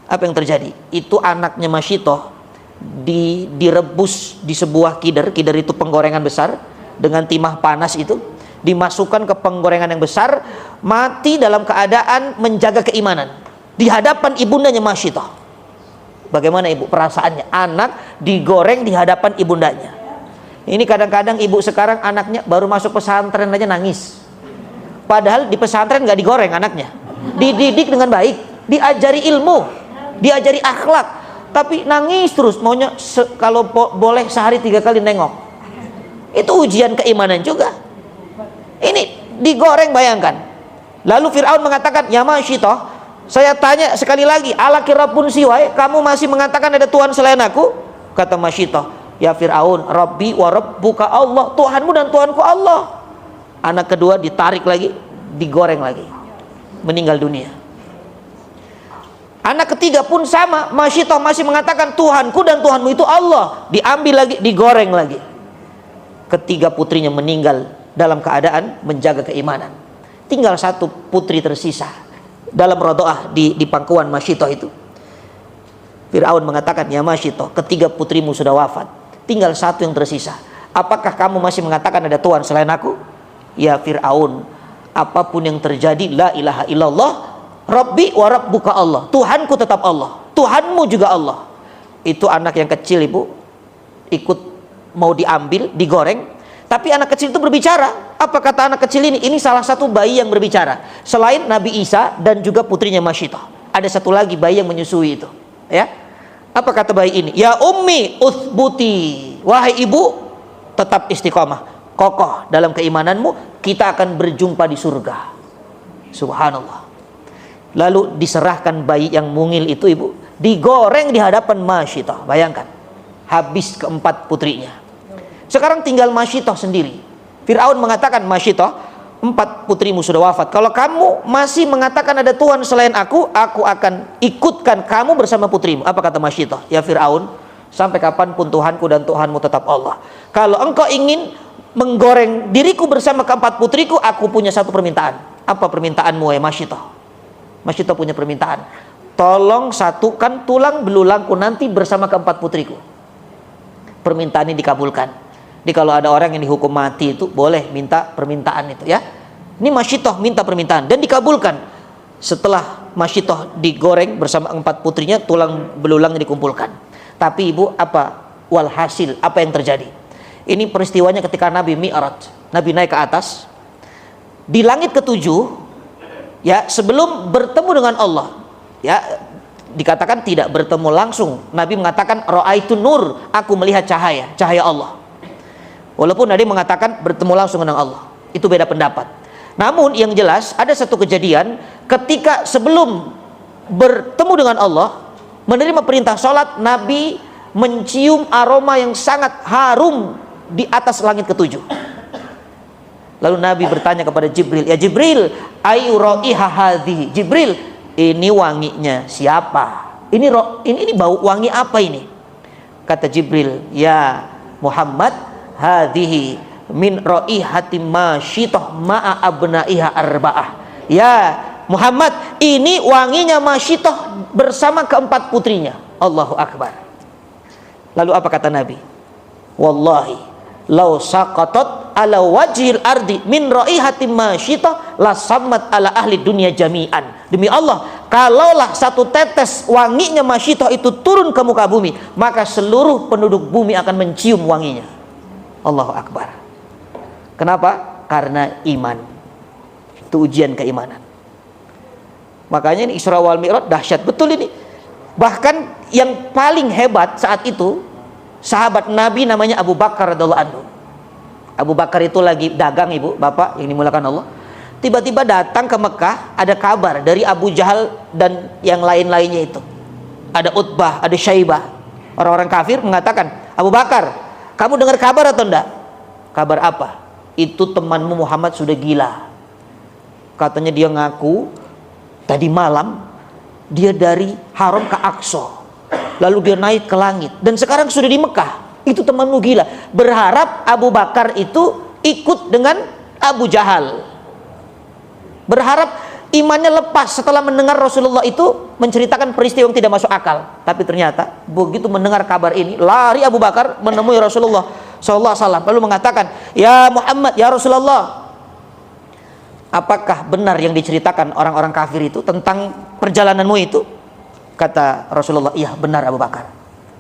Apa yang terjadi? Itu anaknya Masyitoh direbus di sebuah kider itu penggorengan besar dengan timah panas itu, dimasukkan ke penggorengan yang besar, mati dalam keadaan menjaga keimanan di hadapan ibundanya Masyitoh. Bagaimana ibu perasaannya? Anak digoreng di hadapan ibundanya. Ini kadang-kadang ibu sekarang anaknya baru masuk pesantren aja nangis. Padahal di pesantren nggak digoreng anaknya, dididik dengan baik, diajari ilmu, diajari akhlak, tapi nangis terus, maunya kalau boleh sehari 3 kali nengok. Itu ujian keimanan juga. Ini digoreng, bayangkan. Lalu Fir'aun mengatakan, ya Masyitoh, saya tanya sekali lagi, ala kirapun siwai, kamu masih mengatakan ada Tuhan selain aku? Kata Masyitoh, ya Fir'aun, Rabbi wa Rabbuka Allah, Tuhanmu dan Tuhanku Allah. Anak kedua ditarik lagi, digoreng lagi, meninggal dunia. Anak ketiga pun sama, Masyitoh masih mengatakan Tuhanku dan Tuhanmu itu Allah, diambil lagi, digoreng lagi. Ketiga putrinya meninggal dalam keadaan menjaga keimanan. Tinggal satu putri tersisa dalam rodoah di pangkuan Masyitoh itu. Fir'aun mengatakan, ya Masyitoh, ketiga putrimu sudah wafat, tinggal satu yang tersisa. Apakah kamu masih mengatakan ada Tuhan selain aku? Ya Fir'aun, apapun yang terjadi, la ilaha illallah, Rabbi wa Rabbuka Allah, Tuhanku tetap Allah, Tuhanmu juga Allah. Itu anak yang kecil, ibu, ikut mau diambil, digoreng. Tapi anak kecil itu berbicara. Apa kata anak kecil ini? Ini salah satu bayi yang berbicara. Selain Nabi Isa dan juga putrinya Masyitoh, ada satu lagi bayi yang menyusui itu, ya. Apa kata bayi ini? Ya ummi uthbuti, wahai ibu, tetap istiqomah, kokoh dalam keimananmu, kita akan berjumpa di surga. Subhanallah. Lalu diserahkan bayi yang mungil itu, ibu, digoreng di hadapan Masyitoh. Bayangkan, habis keempat putrinya. Sekarang tinggal Masyitoh sendiri. Fir'aun mengatakan, Masyitoh, 4 putrimu sudah wafat. Kalau kamu masih mengatakan ada Tuhan selain aku akan ikutkan kamu bersama putrimu. Apa kata Masyitoh? Ya Fir'aun, sampai kapanpun Tuhanku dan Tuhanmu tetap Allah. Kalau engkau ingin menggoreng diriku bersama keempat putriku, aku punya satu permintaan. Apa permintaanmu, ya Masyitoh? Masyitoh punya permintaan. Tolong satukan tulang belulangku nanti bersama keempat putriku. Permintaan ini dikabulkan. Jadi kalau ada orang yang dihukum mati itu boleh minta permintaan itu, ya. Ini Masyitoh minta permintaan dan dikabulkan. Setelah Masyitoh digoreng bersama 4 putrinya, tulang belulangnya dikumpulkan. Tapi ibu, apa walhasil, apa yang terjadi? Ini peristiwanya ketika Nabi Mi'raj. Nabi naik ke atas di langit ke-7, ya, sebelum bertemu dengan Allah, ya, dikatakan tidak bertemu langsung. Nabi mengatakan ra'aitu nur, aku melihat cahaya Allah. Walaupun Nabi mengatakan bertemu langsung dengan Allah, itu beda pendapat. Namun yang jelas ada satu kejadian ketika sebelum bertemu dengan Allah, menerima perintah sholat, Nabi mencium aroma yang sangat harum di atas langit ke-7. Lalu Nabi bertanya kepada Jibril, ya Jibril, ayu ra'iha hadhihi, Jibril, ini wanginya siapa? Ini bau wangi apa ini? Kata Jibril, ya Muhammad, hadhihi min raihati Masyitoh ma'a abnaiha arba'ah. Ya Muhammad, ini wanginya Masyitoh bersama keempat putrinya. Allahu Akbar. Lalu apa kata Nabi? Wallahi law saqatat ala wajhil ardi min raihati Masyitoh la sammat ala ahli dunia jami'an. Demi Allah, kalaulah satu tetes wanginya Masyitoh itu turun ke muka bumi, maka seluruh penduduk bumi akan mencium wanginya. Allahu Akbar. Kenapa? Karena iman. Itu ujian keimanan. Makanya ini Isra wal Mi'raj dahsyat betul ini. Bahkan yang paling hebat saat itu, sahabat Nabi namanya Abu Bakar radhiyallahu anhu. Abu Bakar itu lagi dagang, ibu, bapak yang dimulakan Allah. Tiba-tiba datang ke Mekah, ada kabar dari Abu Jahal dan yang lain-lainnya itu. Ada Utbah, ada Syaibah. Orang-orang kafir mengatakan, Abu Bakar, kamu dengar kabar atau enggak? Kabar apa? Itu temanmu Muhammad sudah gila. Katanya dia ngaku tadi malam dia dari Haram ke Aqsa, lalu dia naik ke langit dan sekarang sudah di Mekah. Itu temanmu gila. Berharap Abu Bakar itu ikut dengan Abu Jahal. Berharap imannya lepas setelah mendengar Rasulullah itu menceritakan peristiwa yang tidak masuk akal. Tapi ternyata begitu mendengar kabar ini, lari Abu Bakar menemui Rasulullah SAW, lalu mengatakan, ya Muhammad, ya Rasulullah, apakah benar yang diceritakan orang-orang kafir itu tentang perjalananmu itu? Kata Rasulullah, iya benar Abu Bakar.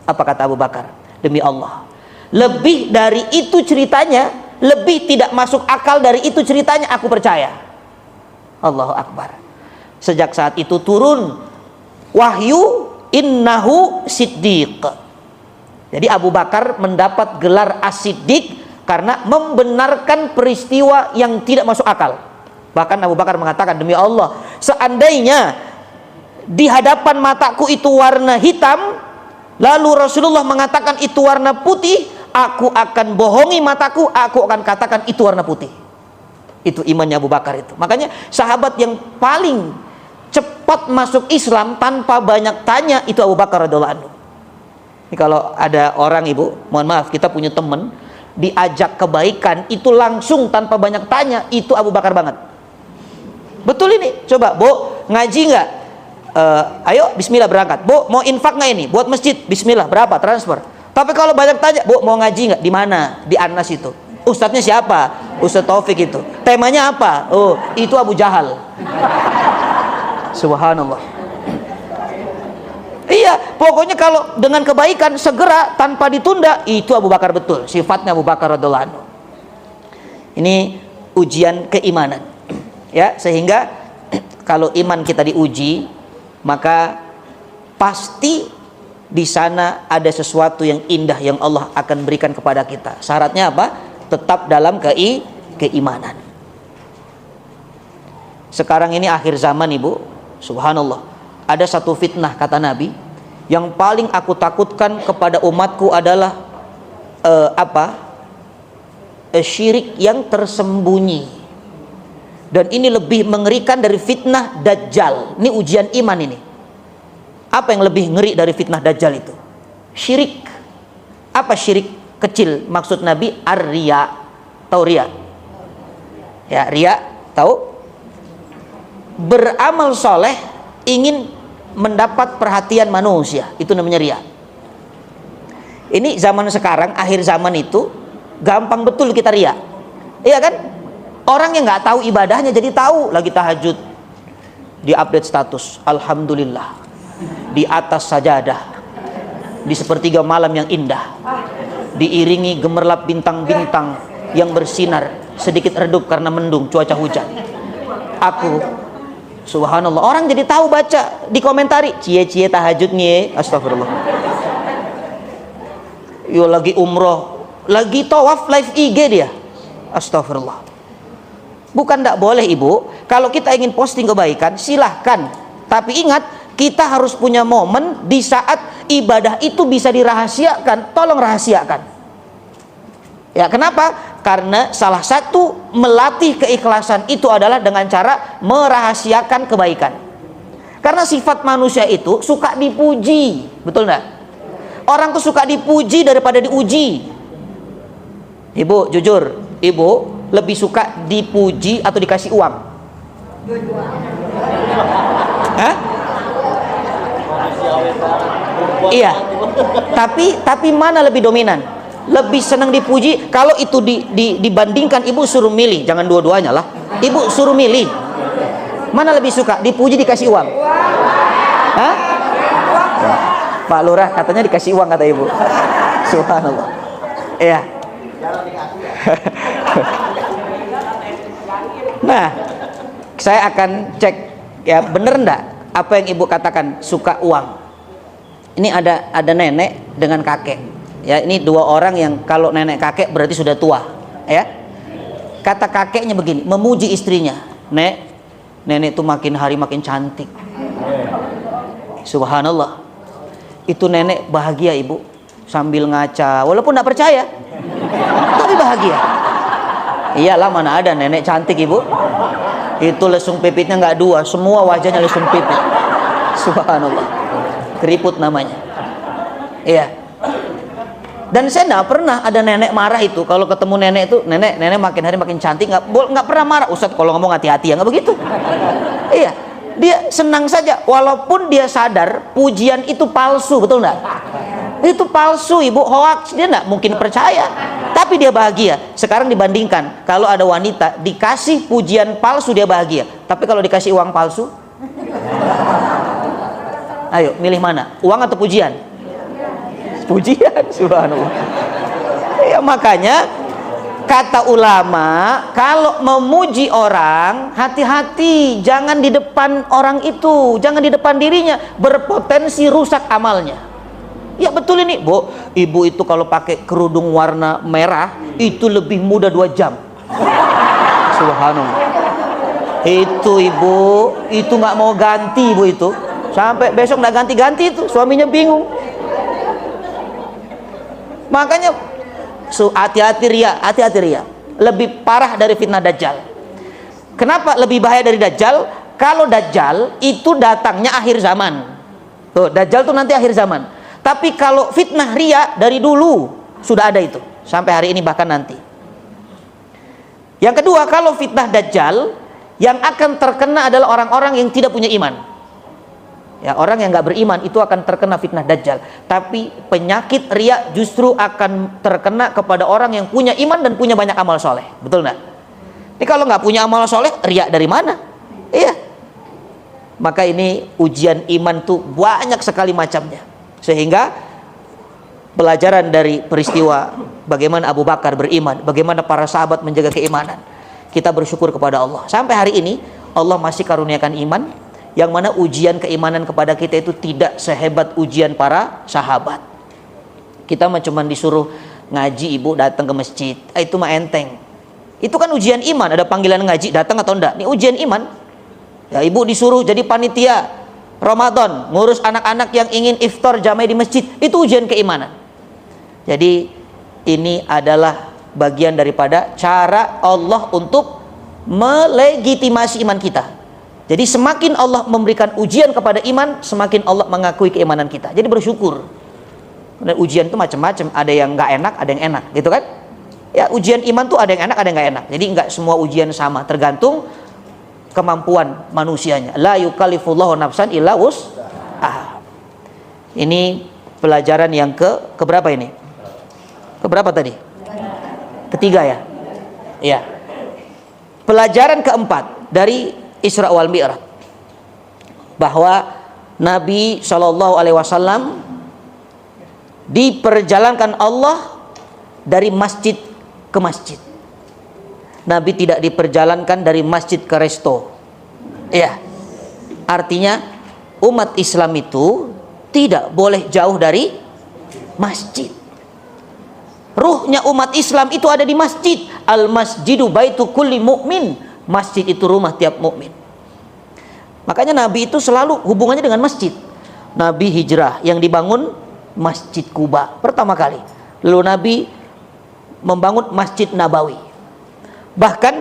Apa kata Abu Bakar? Demi Allah, lebih dari itu ceritanya, lebih tidak masuk akal dari itu ceritanya, aku percaya. Allahu Akbar. Sejak saat itu turun wahyu innahu siddiq. Jadi Abu Bakar mendapat gelar as-siddiq karena membenarkan peristiwa yang tidak masuk akal. Bahkan Abu Bakar mengatakan, demi Allah, seandainya di hadapan mataku itu warna hitam, lalu Rasulullah mengatakan itu warna putih, aku akan bohongi mataku, aku akan katakan itu warna putih. Itu imannya Abu Bakar itu. Makanya sahabat yang paling cepat masuk Islam tanpa banyak tanya itu Abu Bakar radhiyallahu anhu. Ini kalau ada orang, ibu, mohon maaf, kita punya teman diajak kebaikan itu langsung tanpa banyak tanya, itu Abu Bakar banget. Betul ini. Coba, Bu, ngaji nggak? Ayo, bismillah berangkat. Bu, mau infak nggak ini? Buat masjid, bismillah, berapa transfer? Tapi kalau banyak tanya, Bu, mau ngaji nggak? Di mana? Di Anas itu. Ustadznya siapa? Ustadz Taufik itu. Temanya apa? Oh, itu Abu Jahal. Subhanallah. Iya, pokoknya kalau dengan kebaikan segera tanpa ditunda, itu Abu Bakar betul. Sifatnya Abu Bakar radhiyallahu anhu. Ini ujian keimanan. Ya, sehingga kalau iman kita diuji, maka pasti di sana ada sesuatu yang indah yang Allah akan berikan kepada kita. Syaratnya apa? Tetap dalam keimanan. Sekarang ini akhir zaman, ibu, subhanallah. Ada satu fitnah, kata Nabi, yang paling aku takutkan kepada umatku adalah syirik yang tersembunyi. Dan ini lebih mengerikan dari fitnah Dajjal. Ini ujian iman ini. Apa yang lebih ngeri dari fitnah Dajjal itu? Syirik. Apa syirik kecil? Maksud Nabi ar-riya. Tahu riya? Ya, riya, tahu? Beramal soleh ingin mendapat perhatian manusia, itu namanya riya. Ini zaman sekarang, akhir zaman itu gampang betul kita riya. Iya kan? Orang yang nggak tahu ibadahnya jadi tahu. Lagi tahajud, di update status, alhamdulillah, di atas sajadah, di sepertiga malam yang indah, diiringi gemerlap bintang-bintang yang bersinar, sedikit redup karena mendung, cuaca hujan. Aku, subhanallah, orang jadi tahu, baca di komentari, cie-cie tahajud nih, astagfirullah. Yo lagi umroh, lagi tawaf live IG dia, astagfirullah. Bukan tidak boleh, ibu, kalau kita ingin posting kebaikan silahkan, tapi ingat kita harus punya momen di saat ibadah itu bisa dirahasiakan. Tolong rahasiakan. Ya, kenapa? Karena salah satu melatih keikhlasan itu adalah dengan cara merahasiakan kebaikan. Karena sifat manusia itu suka dipuji, betul enggak? Orang tuh suka dipuji daripada diuji. Ibu, jujur, ibu lebih suka dipuji atau dikasih uang? Hah? Iya. Tapi mana lebih dominan? Lebih senang dipuji. Kalau itu dibandingkan, ibu suruh milih, jangan dua-duanya lah. Ibu suruh milih, mana lebih suka, dipuji dikasih uang? Hah? Pak Lurah katanya dikasih uang, kata ibu. Subhanallah. Iya. Nah, saya akan cek ya, bener ndak apa yang ibu katakan suka uang. Ini ada nenek dengan kakek. Ya, ini dua orang yang kalau nenek kakek berarti sudah tua, ya. Kata kakeknya begini, memuji istrinya, nenek itu makin hari makin cantik. Subhanallah. Itu nenek bahagia, ibu, sambil ngaca, walaupun tidak percaya, tapi bahagia. Iyalah, mana ada nenek cantik, ibu, itu lesung pipitnya nggak dua, semua wajahnya lesung pipit. Subhanallah, keriput namanya. Iya. Dan saya nggak pernah ada nenek marah itu. Kalau ketemu nenek itu, nenek makin hari makin cantik, nggak pernah marah. Ustadz kalau ngomong hati-hati ya, nggak begitu. Iya, dia senang saja, walaupun dia sadar pujian itu palsu, betul nggak? Itu palsu, ibu, hoax, dia nggak mungkin percaya. Tapi dia bahagia. Sekarang dibandingkan, kalau ada wanita dikasih pujian palsu dia bahagia, tapi kalau dikasih uang palsu, ayo milih mana? Uang atau pujian? Pujian, subhanallah. Ya, makanya kata ulama, kalau memuji orang, hati-hati, jangan di depan orang itu, jangan di depan dirinya, berpotensi rusak amalnya. Ya betul ini, Bu. Ibu itu kalau pakai kerudung warna merah itu lebih muda 2 jam. Subhanallah. Itu ibu, itu nggak mau ganti ibu itu. Sampai besok nggak ganti-ganti itu, suaminya bingung. Makanya hati-hati ria, hati-hati ria. Lebih parah dari fitnah Dajjal. Kenapa lebih bahaya dari Dajjal? Kalau Dajjal itu datangnya akhir zaman. Tuh, Dajjal tuh nanti akhir zaman. Tapi kalau fitnah ria dari dulu sudah ada itu, sampai hari ini bahkan nanti. Yang kedua, kalau fitnah Dajjal, yang akan terkena adalah orang-orang yang tidak punya iman. Ya, orang yang nggak beriman itu akan terkena fitnah Dajjal. Tapi penyakit riya justru akan terkena kepada orang yang punya iman dan punya banyak amal soleh. Betul nggak? Ini kalau nggak punya amal soleh, riya dari mana? Iya. Maka ini ujian iman tuh banyak sekali macamnya. Sehingga pelajaran dari peristiwa bagaimana Abu Bakar beriman, bagaimana para sahabat menjaga keimanan, kita bersyukur kepada Allah. Sampai hari ini Allah masih karuniakan iman, yang mana ujian keimanan kepada kita itu tidak sehebat ujian para sahabat. Kita mah cuma disuruh ngaji, ibu datang ke masjid, itu mah enteng. Itu kan ujian iman, ada panggilan ngaji, datang atau enggak? Ini ujian iman. Ya, ibu disuruh jadi panitia Ramadan, ngurus anak-anak yang ingin iftar jamaah di masjid, itu ujian keimanan. Jadi ini adalah bagian daripada cara Allah untuk melegitimasi iman kita. Jadi semakin Allah memberikan ujian kepada iman, semakin Allah mengakui keimanan kita. Jadi bersyukur. Dan ujian itu macam-macam, ada yang nggak enak, ada yang enak, gitu kan? Ya, ujian iman tuh ada yang enak, ada yang nggak enak. Jadi nggak semua ujian sama, tergantung kemampuan manusianya. La yukallifullahu nafsan illa wus'aha. Ini pelajaran yang keberapa ini? Keberapa tadi? Ketiga ya? Iya. Pelajaran keempat dari Isra wal Mi'raj, bahwa Nabi SAW diperjalankan Allah dari masjid ke masjid. Nabi tidak diperjalankan dari masjid ke resto. Iya. Artinya umat Islam itu tidak boleh jauh dari masjid. Ruhnya umat Islam itu ada di masjid. Al masjidu baitu kulli mu'min. Masjid itu rumah tiap mukmin. Makanya Nabi itu selalu hubungannya dengan masjid. Nabi hijrah, yang dibangun Masjid Kuba pertama kali. Lalu Nabi membangun Masjid Nabawi. Bahkan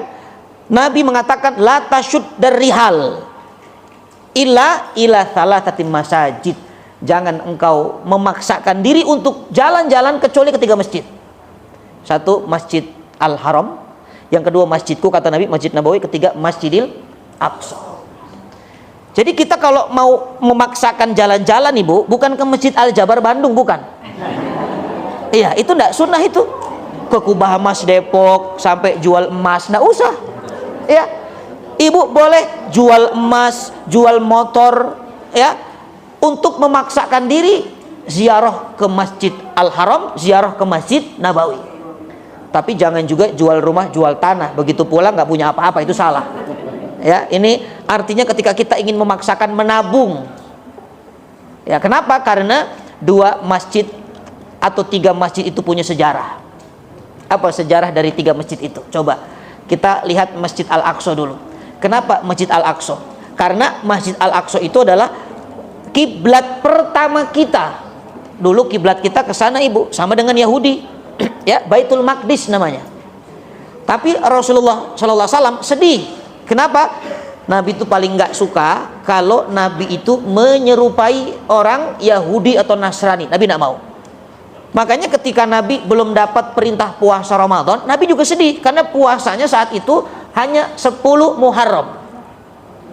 Nabi mengatakan la tashuddar rihal ila thalathatin masajid. Jangan engkau memaksakan diri untuk jalan-jalan kecuali ketiga masjid. Satu, Masjid Al-Haram. Yang kedua, masjidku, kata Nabi, Masjid Nabawi. Ketiga, Masjidil Aqsa. Jadi kita kalau mau memaksakan jalan-jalan, ibu, bukan ke Masjid Al-Jabar Bandung, bukan. Iya, itu enggak sunnah itu. Ke Kubah Emas Depok sampai jual emas, enggak usah. Ya, ibu boleh jual emas, jual motor, ya, untuk memaksakan diri ziarah ke Masjid Al-Haram, ziarah ke Masjid Nabawi. Tapi jangan juga jual rumah, jual tanah, begitu pulang nggak punya apa-apa, itu salah. Ya, ini artinya ketika kita ingin memaksakan menabung. Ya, kenapa? Karena dua masjid atau tiga masjid itu punya sejarah. Apa sejarah dari tiga masjid itu? Coba kita lihat Masjid Al-Aqsa dulu. Kenapa Masjid Al-Aqsa? Karena Masjid Al-Aqsa itu adalah kiblat pertama kita. Dulu kiblat kita ke sana, ibu, sama dengan Yahudi. Ya, Baitul Maqdis namanya. Tapi Rasulullah SAW sedih. Kenapa? Nabi itu paling nggak suka kalau Nabi itu menyerupai orang Yahudi atau Nasrani. Nabi nggak mau. Makanya ketika Nabi belum dapat perintah puasa Ramadan, Nabi juga sedih karena puasanya saat itu hanya 10 Muharram,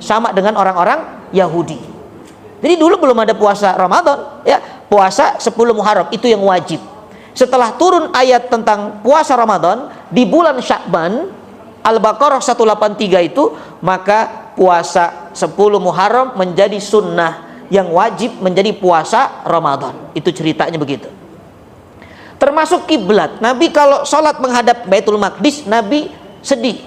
sama dengan orang-orang Yahudi. Jadi dulu belum ada puasa Ramadan, ya, puasa 10 Muharram itu yang wajib. Setelah turun ayat tentang puasa Ramadan di bulan Sya'ban, Al-Baqarah 183 itu, maka puasa 10 Muharram menjadi sunnah, yang wajib menjadi puasa Ramadan. Itu ceritanya begitu. Termasuk kiblat. Nabi kalau sholat menghadap Baitul Maqdis, Nabi sedih.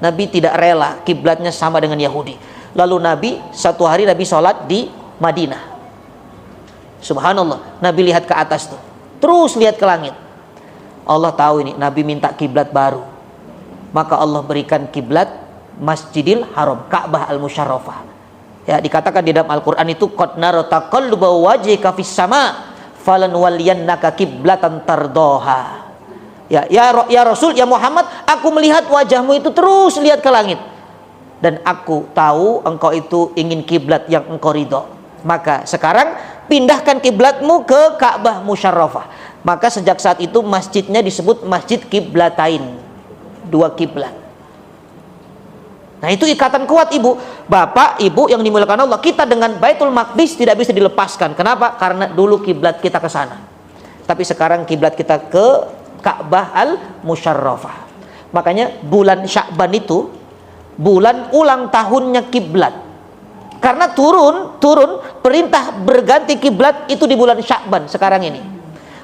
Nabi tidak rela kiblatnya sama dengan Yahudi. Lalu Nabi satu hari Nabi sholat di Madinah. Subhanallah, Nabi lihat ke atas tuh, terus lihat ke langit. Allah tahu ini Nabi minta kiblat baru, maka Allah berikan kiblat Masjidil Haram, Ka'bah al-Musyarrafah. Ya, dikatakan di dalam Al-Qur'an itu qad nara taqalluba wajhika fis sama falan waliyannaka qiblatan tardoha. Ya Rasul, ya Muhammad, aku melihat wajahmu itu terus lihat ke langit, dan aku tahu engkau itu ingin kiblat yang engkau ridho. Maka sekarang pindahkan kiblatmu ke Ka'bah Musyarrafah. Maka sejak saat itu masjidnya disebut Masjid Kiblatain, 2 kiblat. Nah, itu ikatan kuat, ibu, bapak, ibu yang dimuliakan Allah. Kita dengan Baitul Maqdis tidak bisa dilepaskan. Kenapa? Karena dulu kiblat kita ke sana, tapi sekarang kiblat kita ke Ka'bah al-Musyarrafah. Makanya bulan Sya'ban itu bulan ulang tahunnya kiblat. Karena turun perintah berganti kiblat itu di bulan Sya'ban sekarang ini.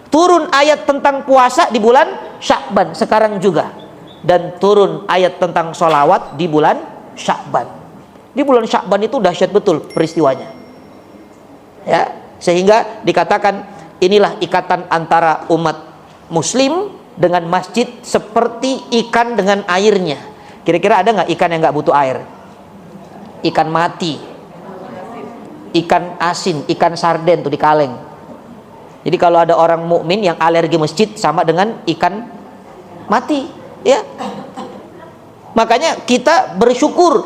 Turun ayat tentang puasa di bulan Sya'ban sekarang juga. Dan turun ayat tentang sholawat di bulan Sya'ban. Di bulan Sya'ban itu dahsyat betul peristiwanya. Ya, sehingga dikatakan inilah ikatan antara umat muslim dengan masjid seperti ikan dengan airnya. Kira-kira ada nggak ikan yang nggak butuh air? Ikan mati, ikan asin, ikan sarden tuh di kaleng. Jadi kalau ada orang mukmin yang alergi masjid sama dengan ikan mati, ya. Makanya kita bersyukur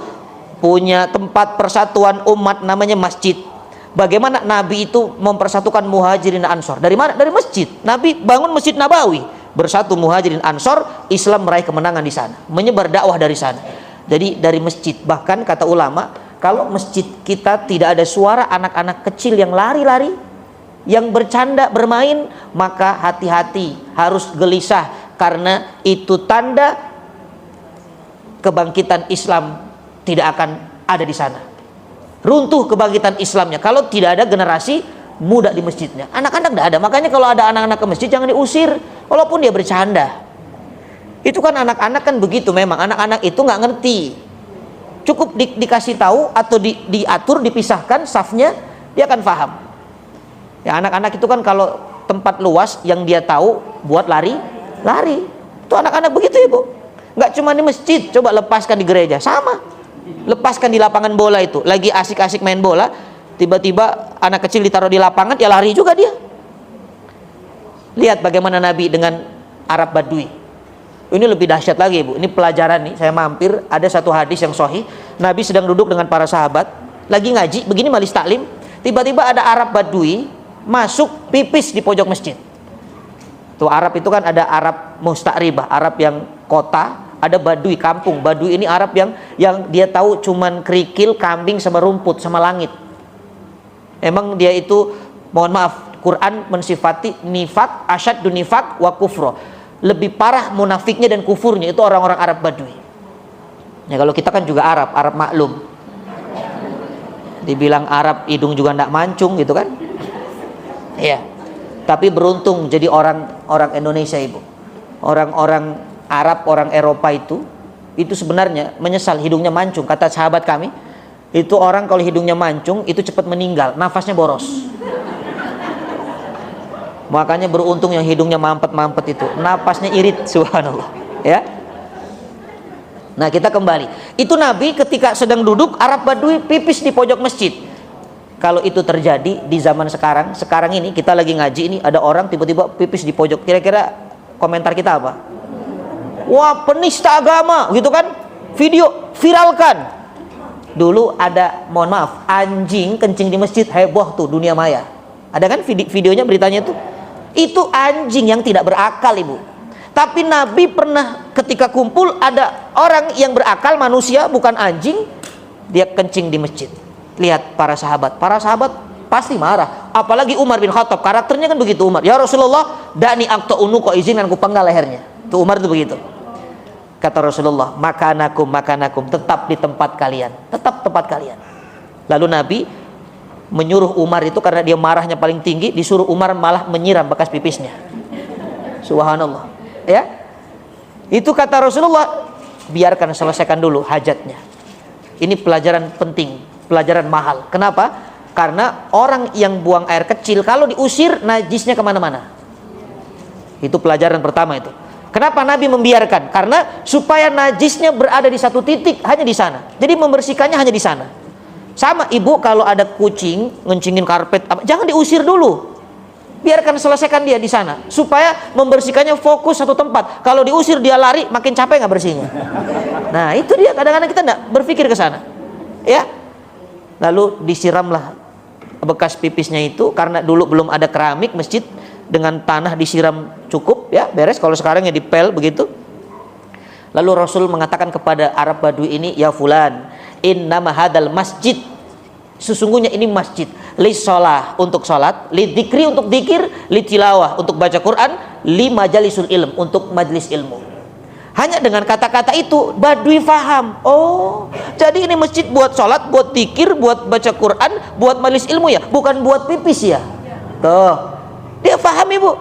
punya tempat persatuan umat namanya masjid. Bagaimana Nabi itu mempersatukan Muhajirin dan Ansor? Dari mana? Dari masjid. Nabi bangun Masjid Nabawi, bersatu Muhajirin Ansor, Islam meraih kemenangan di sana, menyebar dakwah dari sana. Jadi dari masjid. Bahkan kata ulama, kalau masjid kita tidak ada suara anak-anak kecil yang lari-lari, yang bercanda, bermain, maka hati-hati, harus gelisah, karena itu tanda kebangkitan Islam tidak akan ada di sana. Runtuh kebangkitan Islamnya kalau tidak ada generasi muda di masjidnya. Anak-anak tidak ada. Makanya kalau ada anak-anak ke masjid jangan diusir, walaupun dia bercanda. Itu kan anak-anak kan begitu memang. Anak-anak itu nggak ngerti. Cukup dikasih tahu atau diatur, dipisahkan safnya, dia akan paham. Ya, anak-anak itu kan kalau tempat luas yang dia tahu buat lari. Itu anak-anak begitu, ibu. Nggak cuma di masjid, coba lepaskan di gereja, sama. Lepaskan di lapangan bola itu, lagi asik-asik main bola, tiba-tiba anak kecil ditaruh di lapangan, ya lari juga dia. Lihat bagaimana Nabi dengan Arab Badui. Ini lebih dahsyat lagi, ibu. Ini pelajaran nih, saya mampir, ada satu hadis yang sahih. Nabi sedang duduk dengan para sahabat, lagi ngaji, begini malis taklim, tiba-tiba ada Arab Badui masuk pipis di pojok masjid. Tuh, Arab itu kan ada Arab musta'ribah, Arab yang kota, ada Badui kampung. Badui ini Arab yang dia tahu cuman kerikil, kambing sama rumput sama langit. Emang dia itu, mohon maaf, Quran mensifati nifak, asyaddu nifak wa kufro. Lebih parah munafiknya dan kufurnya itu orang-orang Arab Badui. Ya, kalau kita kan juga Arab maklum. Dibilang Arab hidung juga ndak mancung gitu kan. Iya. Tapi beruntung jadi orang Indonesia, ibu. Orang-orang Arab, orang Eropa itu sebenarnya menyesal hidungnya mancung. Kata sahabat kami, itu orang kalau hidungnya mancung itu cepat meninggal, nafasnya boros. Makanya beruntung yang hidungnya mampet-mampet itu, nafasnya irit, subhanallah. Ya. Nah, kita kembali. Itu Nabi ketika sedang duduk, Arab Badui pipis di pojok masjid. Kalau itu terjadi di zaman sekarang ini kita lagi ngaji ini, ada orang tiba-tiba pipis di pojok, kira-kira komentar kita apa? Wah, penista agama, gitu kan? Video viralkan. Dulu ada, mohon maaf, anjing kencing di masjid, heboh tuh dunia maya. Ada kan videonya, beritanya tuh? Itu anjing yang tidak berakal, ibu. Tapi Nabi pernah ketika kumpul ada orang yang berakal, manusia bukan anjing, dia kencing di masjid. Lihat para sahabat pasti marah. Apalagi Umar bin Khattab, karakternya kan begitu. Umar, ya Rasulullah, da'ni aqta unuqa, izinkan ku penggal lehernya. Tuh Umar tuh begitu. Kata Rasulullah, makanakum, tetap di tempat kalian, tetap tempat kalian. Lalu Nabi menyuruh Umar itu, karena dia marahnya paling tinggi, disuruh Umar malah menyiram bekas pipisnya. Subhanallah. Ya, itu kata Rasulullah, biarkan selesaikan dulu hajatnya. Ini pelajaran penting, pelajaran mahal. Kenapa? Karena orang yang buang air kecil kalau diusir najisnya kemana-mana. Itu pelajaran pertama itu. Kenapa Nabi membiarkan? Karena supaya najisnya berada di satu titik, hanya di sana. Jadi membersihkannya hanya di sana. Sama ibu kalau ada kucing ngencingin karpet, jangan diusir dulu. Biarkan selesaikan dia di sana, supaya membersihkannya fokus satu tempat. Kalau diusir dia lari, makin capek nggak bersihnya. Nah itu dia, kadang-kadang kita nggak berpikir ke sana, ya. Lalu disiramlah bekas pipisnya itu, karena dulu belum ada keramik masjid, dengan tanah disiram cukup, ya beres. Kalau sekarang ya dipel begitu. Lalu Rasul mengatakan kepada Arab Badui ini, ya fulan, innama hadal masjid, sesungguhnya ini masjid, li sholah untuk sholat, li dzikri untuk dzikir, li tilawah untuk baca Quran, li majalisul ilm untuk majlis ilmu. Hanya dengan kata-kata itu Badui faham, oh jadi ini masjid buat sholat, buat dzikir, buat baca Quran, buat majlis ilmu ya, bukan buat pipis ya. Tuh, dia faham ibu.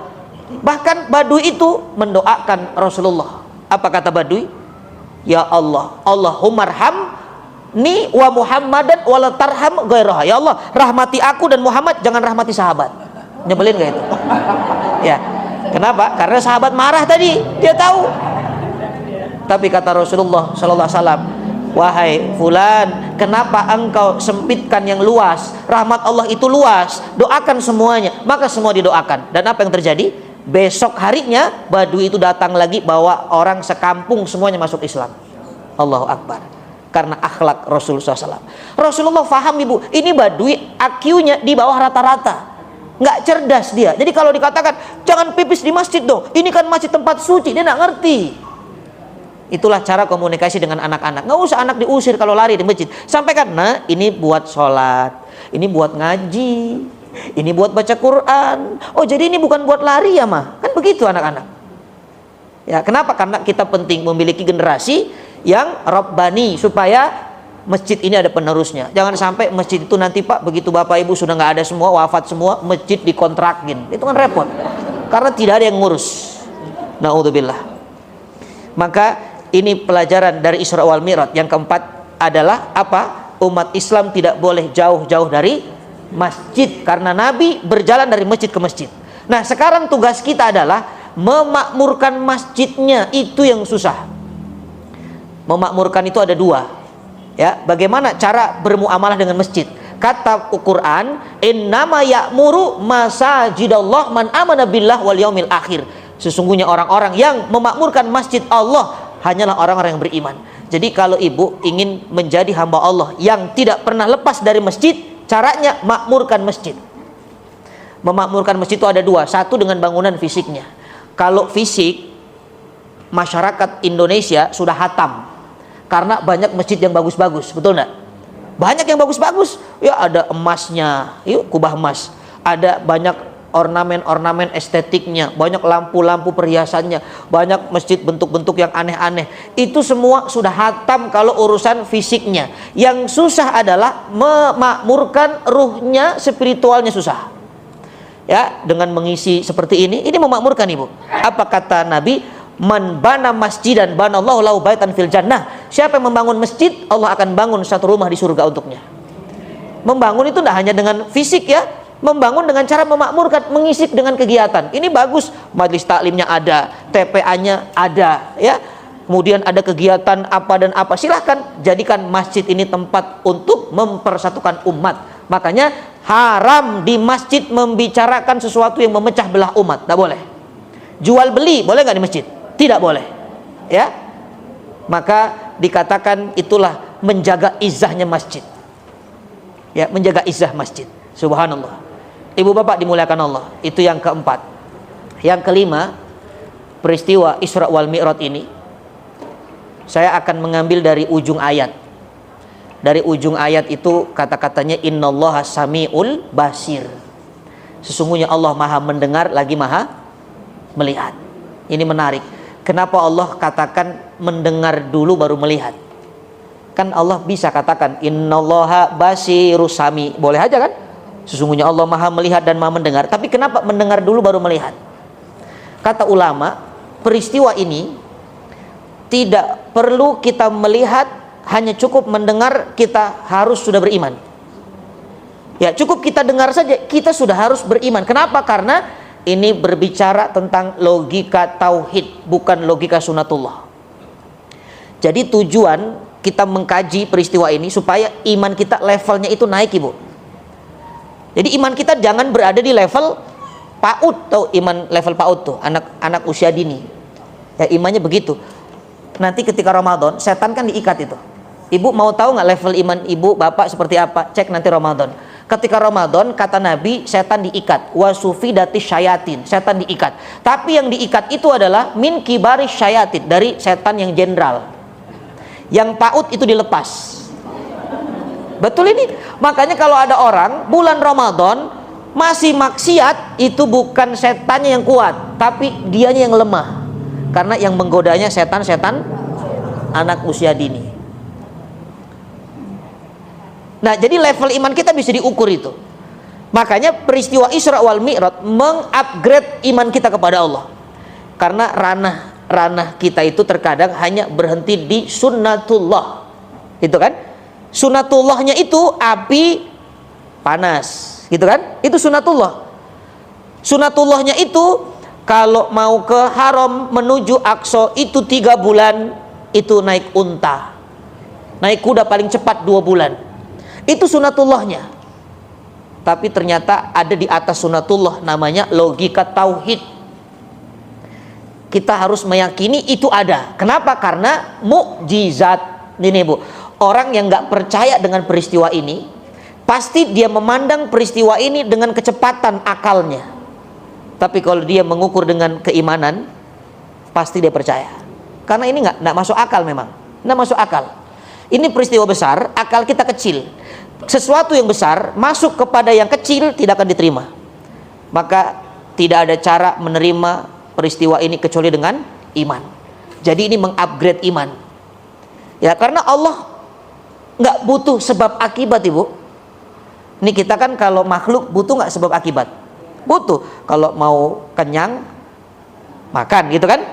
Bahkan Badui itu mendoakan Rasulullah. Apa kata Badui? Ya Allah, Allahumarham ni wa Muhammadan wala tarham ghairah. Ya Allah, rahmati aku dan Muhammad, jangan rahmati sahabat. Nyebelin gak itu? Ya. Kenapa? Karena sahabat marah tadi, dia tahu. Tapi kata Rasulullah sallallahu alaihi wasallam, wahai fulan, kenapa engkau sempitkan yang luas? Rahmat Allah itu luas, doakan semuanya. Maka semua didoakan. Dan apa yang terjadi? Besok harinya Badui itu datang lagi, bawa orang sekampung semuanya masuk Islam. Allahu Akbar. Karena akhlak Rasulullah SAW. Rasulullah faham ibu, ini Badui IQ-nya di bawah rata-rata, nggak cerdas dia. Jadi kalau dikatakan jangan pipis di masjid dong, ini kan masjid tempat suci, dia nggak ngerti. Itulah cara komunikasi dengan anak-anak. Nggak usah anak diusir kalau lari di masjid. Sampaikan, nah ini buat sholat, ini buat ngaji, ini buat baca Quran. Oh jadi ini bukan buat lari ya mah? Kan begitu anak-anak. Ya kenapa? Karena kita penting memiliki generasi yang Rabbani, supaya masjid ini ada penerusnya. Jangan sampai masjid itu nanti Pak, begitu Bapak Ibu sudah nggak ada semua, wafat semua, masjid dikontrakin. Itu kan repot, karena tidak ada yang ngurus. Naudzubillah. Maka ini pelajaran dari Isra wal Mi'raj. Yang keempat adalah apa? Umat Islam tidak boleh jauh-jauh dari masjid, karena Nabi berjalan dari masjid ke masjid. Nah sekarang tugas kita adalah memakmurkan masjidnya. Itu yang susah. Memakmurkan itu ada dua, ya. Bagaimana cara bermuamalah dengan masjid? Kata Al-Quran, innama ya'muru masajidallah man amana billah wal yaumil akhir. Sesungguhnya orang-orang yang memakmurkan masjid Allah hanyalah orang-orang yang beriman. Jadi kalau ibu ingin menjadi hamba Allah yang tidak pernah lepas dari masjid, caranya makmurkan masjid. Memakmurkan masjid itu ada dua. Satu dengan bangunan fisiknya. Kalau fisik, masyarakat Indonesia sudah hatam, karena banyak masjid yang bagus-bagus, betul nggak? Banyak yang bagus-bagus, ya ada emasnya, yuk kubah emas, ada banyak ornamen-ornamen estetiknya, banyak lampu-lampu perhiasannya, banyak masjid bentuk-bentuk yang aneh-aneh. Itu semua sudah hatam kalau urusan fisiknya. Yang susah adalah memakmurkan ruhnya, spiritualnya susah. Ya, dengan mengisi seperti ini memakmurkan ibu. Apa kata Nabi? Man bana masjidan banallahu lahu baitan fil jannah. Siapa yang membangun masjid, Allah akan bangun satu rumah di surga untuknya. Membangun itu tidak hanya dengan fisik ya, membangun dengan cara memakmurkan, mengisi dengan kegiatan. Ini bagus, majelis taklimnya ada, TPA-nya ada, ya. Kemudian ada kegiatan apa dan apa. Silahkan jadikan masjid ini tempat untuk mempersatukan umat. Makanya haram di masjid membicarakan sesuatu yang memecah belah umat, tidak boleh. Jual beli boleh nggak di masjid? Tidak boleh, ya. Maka dikatakan itulah menjaga izahnya masjid, ya, menjaga izah masjid. Subhanallah. Ibu bapak dimuliakan Allah. Itu yang keempat. Yang kelima, peristiwa Isra wal Mi'raj ini saya akan mengambil dari ujung ayat. Dari ujung ayat itu kata-katanya innallaha samiul basir. Sesungguhnya Allah maha mendengar lagi maha melihat. Ini menarik. Kenapa Allah katakan mendengar dulu baru melihat? Kan Allah bisa katakan innallaha basirus sami, boleh aja kan? Sesungguhnya Allah maha melihat dan maha mendengar. Tapi kenapa mendengar dulu baru melihat? Kata ulama, peristiwa ini tidak perlu kita melihat, hanya cukup mendengar, kita harus sudah beriman. Ya cukup kita dengar saja, kita sudah harus beriman. Kenapa? Karena ini berbicara tentang logika tauhid, bukan logika sunatullah. Jadi tujuan kita mengkaji peristiwa ini supaya iman kita levelnya itu naik, Ibu. Jadi iman kita jangan berada di level PAUD, tahu iman level PAUD tuh, anak usia dini. Ya imannya begitu. Nanti ketika Ramadan, setan kan diikat itu. Ibu mau tahu nggak level iman ibu, bapak seperti apa? Cek nanti Ramadan. Ketika Ramadan, kata Nabi, setan diikat. Wasufidati syayatin, setan diikat. Tapi yang diikat itu adalah min kibari syayatin, dari setan yang jenderal. Yang PAUD itu dilepas. Betul ini. Makanya kalau ada orang bulan Ramadan masih maksiat, itu bukan setannya yang kuat, tapi dianya yang lemah. Karena yang menggodanya setan-setan anak usia dini. Nah, jadi level iman kita bisa diukur itu. Makanya peristiwa Isra wal Mi'raj mengupgrade iman kita kepada Allah. Karena ranah kita itu terkadang hanya berhenti di sunnatullah. Itu kan? Sunnatullahnya itu api panas, gitu kan? Itu sunnatullah. Sunnatullahnya itu kalau mau ke haram menuju Aqsa itu 3 bulan, itu naik unta. Naik kuda paling cepat 2 bulan. Itu sunatullahnya. Tapi ternyata ada di atas sunatullah, namanya logika tauhid. Kita harus meyakini itu ada. Kenapa? Karena mukjizat. Ini Bu, orang yang nggak percaya dengan peristiwa ini, pasti dia memandang peristiwa ini dengan kecepatan akalnya. Tapi kalau dia mengukur dengan keimanan, pasti dia percaya. Karena ini nggak masuk akal memang. Nggak masuk akal. Ini peristiwa besar, akal kita kecil. Sesuatu yang besar masuk kepada yang kecil tidak akan diterima. Maka tidak ada cara menerima peristiwa ini kecuali dengan iman. Jadi ini mengupgrade iman. Ya, karena Allah nggak butuh sebab akibat, Ibu. Ini kita kan kalau makhluk butuh nggak sebab akibat? Butuh. Kalau mau kenyang makan, gitu kan?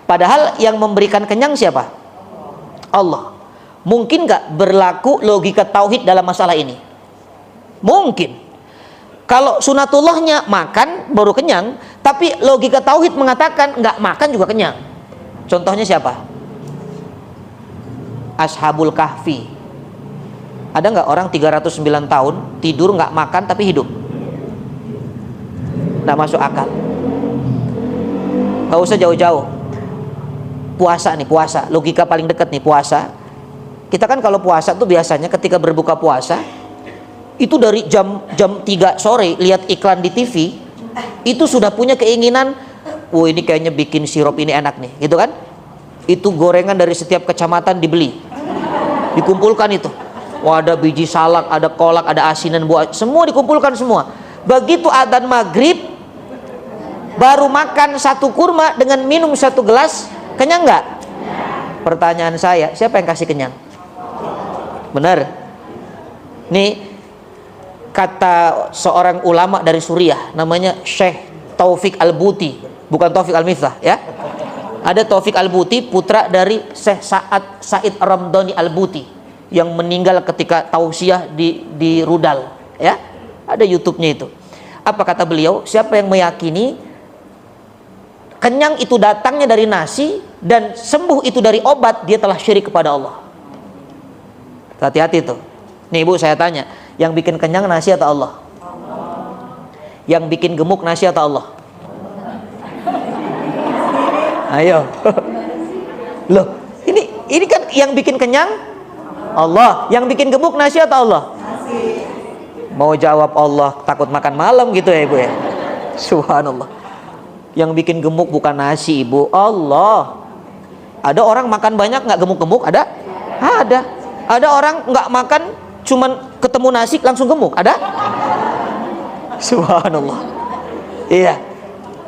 Padahal yang memberikan kenyang siapa? Allah. Mungkin nggak berlaku logika tauhid dalam masalah ini? Mungkin. Kalau sunatullahnya makan baru kenyang, tapi logika tauhid mengatakan nggak makan juga kenyang. Contohnya siapa? Ashabul Kahfi. Ada nggak orang 309 tahun tidur nggak makan tapi hidup? Nggak masuk akal. Nggak usah jauh-jauh. Puasa nih, puasa. Logika paling dekat nih, puasa. Kita kan kalau puasa tuh biasanya ketika berbuka puasa itu dari jam 3 sore lihat iklan di TV itu sudah punya keinginan, "Wah, ini kayaknya bikin sirup ini enak nih." Gitu kan? Itu gorengan dari setiap kecamatan dibeli. Dikumpulkan itu. Wah, ada biji salak, ada kolak, ada asinan buah, semua dikumpulkan semua. Begitu adzan maghrib baru makan 1 kurma dengan minum 1 gelas, kenyang nggak? Pertanyaan saya, siapa yang kasih kenyang? Benar. Nih kata seorang ulama dari Suriah, namanya Syekh Taufik Al-Buti, bukan Taufik Al-Miftah ya. Ada Taufik Al-Buti, putra dari Syekh Said Ramdhani Al-Buti yang meninggal ketika tausiah di rudal ya. Ada YouTube-nya itu. Apa kata beliau? Siapa yang meyakini kenyang itu datangnya dari nasi dan sembuh itu dari obat, dia telah syirik kepada Allah. Hati-hati tuh. Nih Ibu, saya tanya, yang bikin kenyang nasi atau Allah? Yang bikin gemuk nasi atau Allah? Ayo. Loh, ini kan yang bikin kenyang Allah, yang bikin gemuk nasi atau Allah? Nasi. Mau jawab Allah takut makan malam gitu ya Ibu ya? Subhanallah. Yang bikin gemuk bukan nasi Ibu, Allah. Ada orang makan banyak nggak gemuk-gemuk? Ada? Ada. Ada orang nggak makan cuman ketemu nasi langsung gemuk? Ada? Subhanallah. Iya.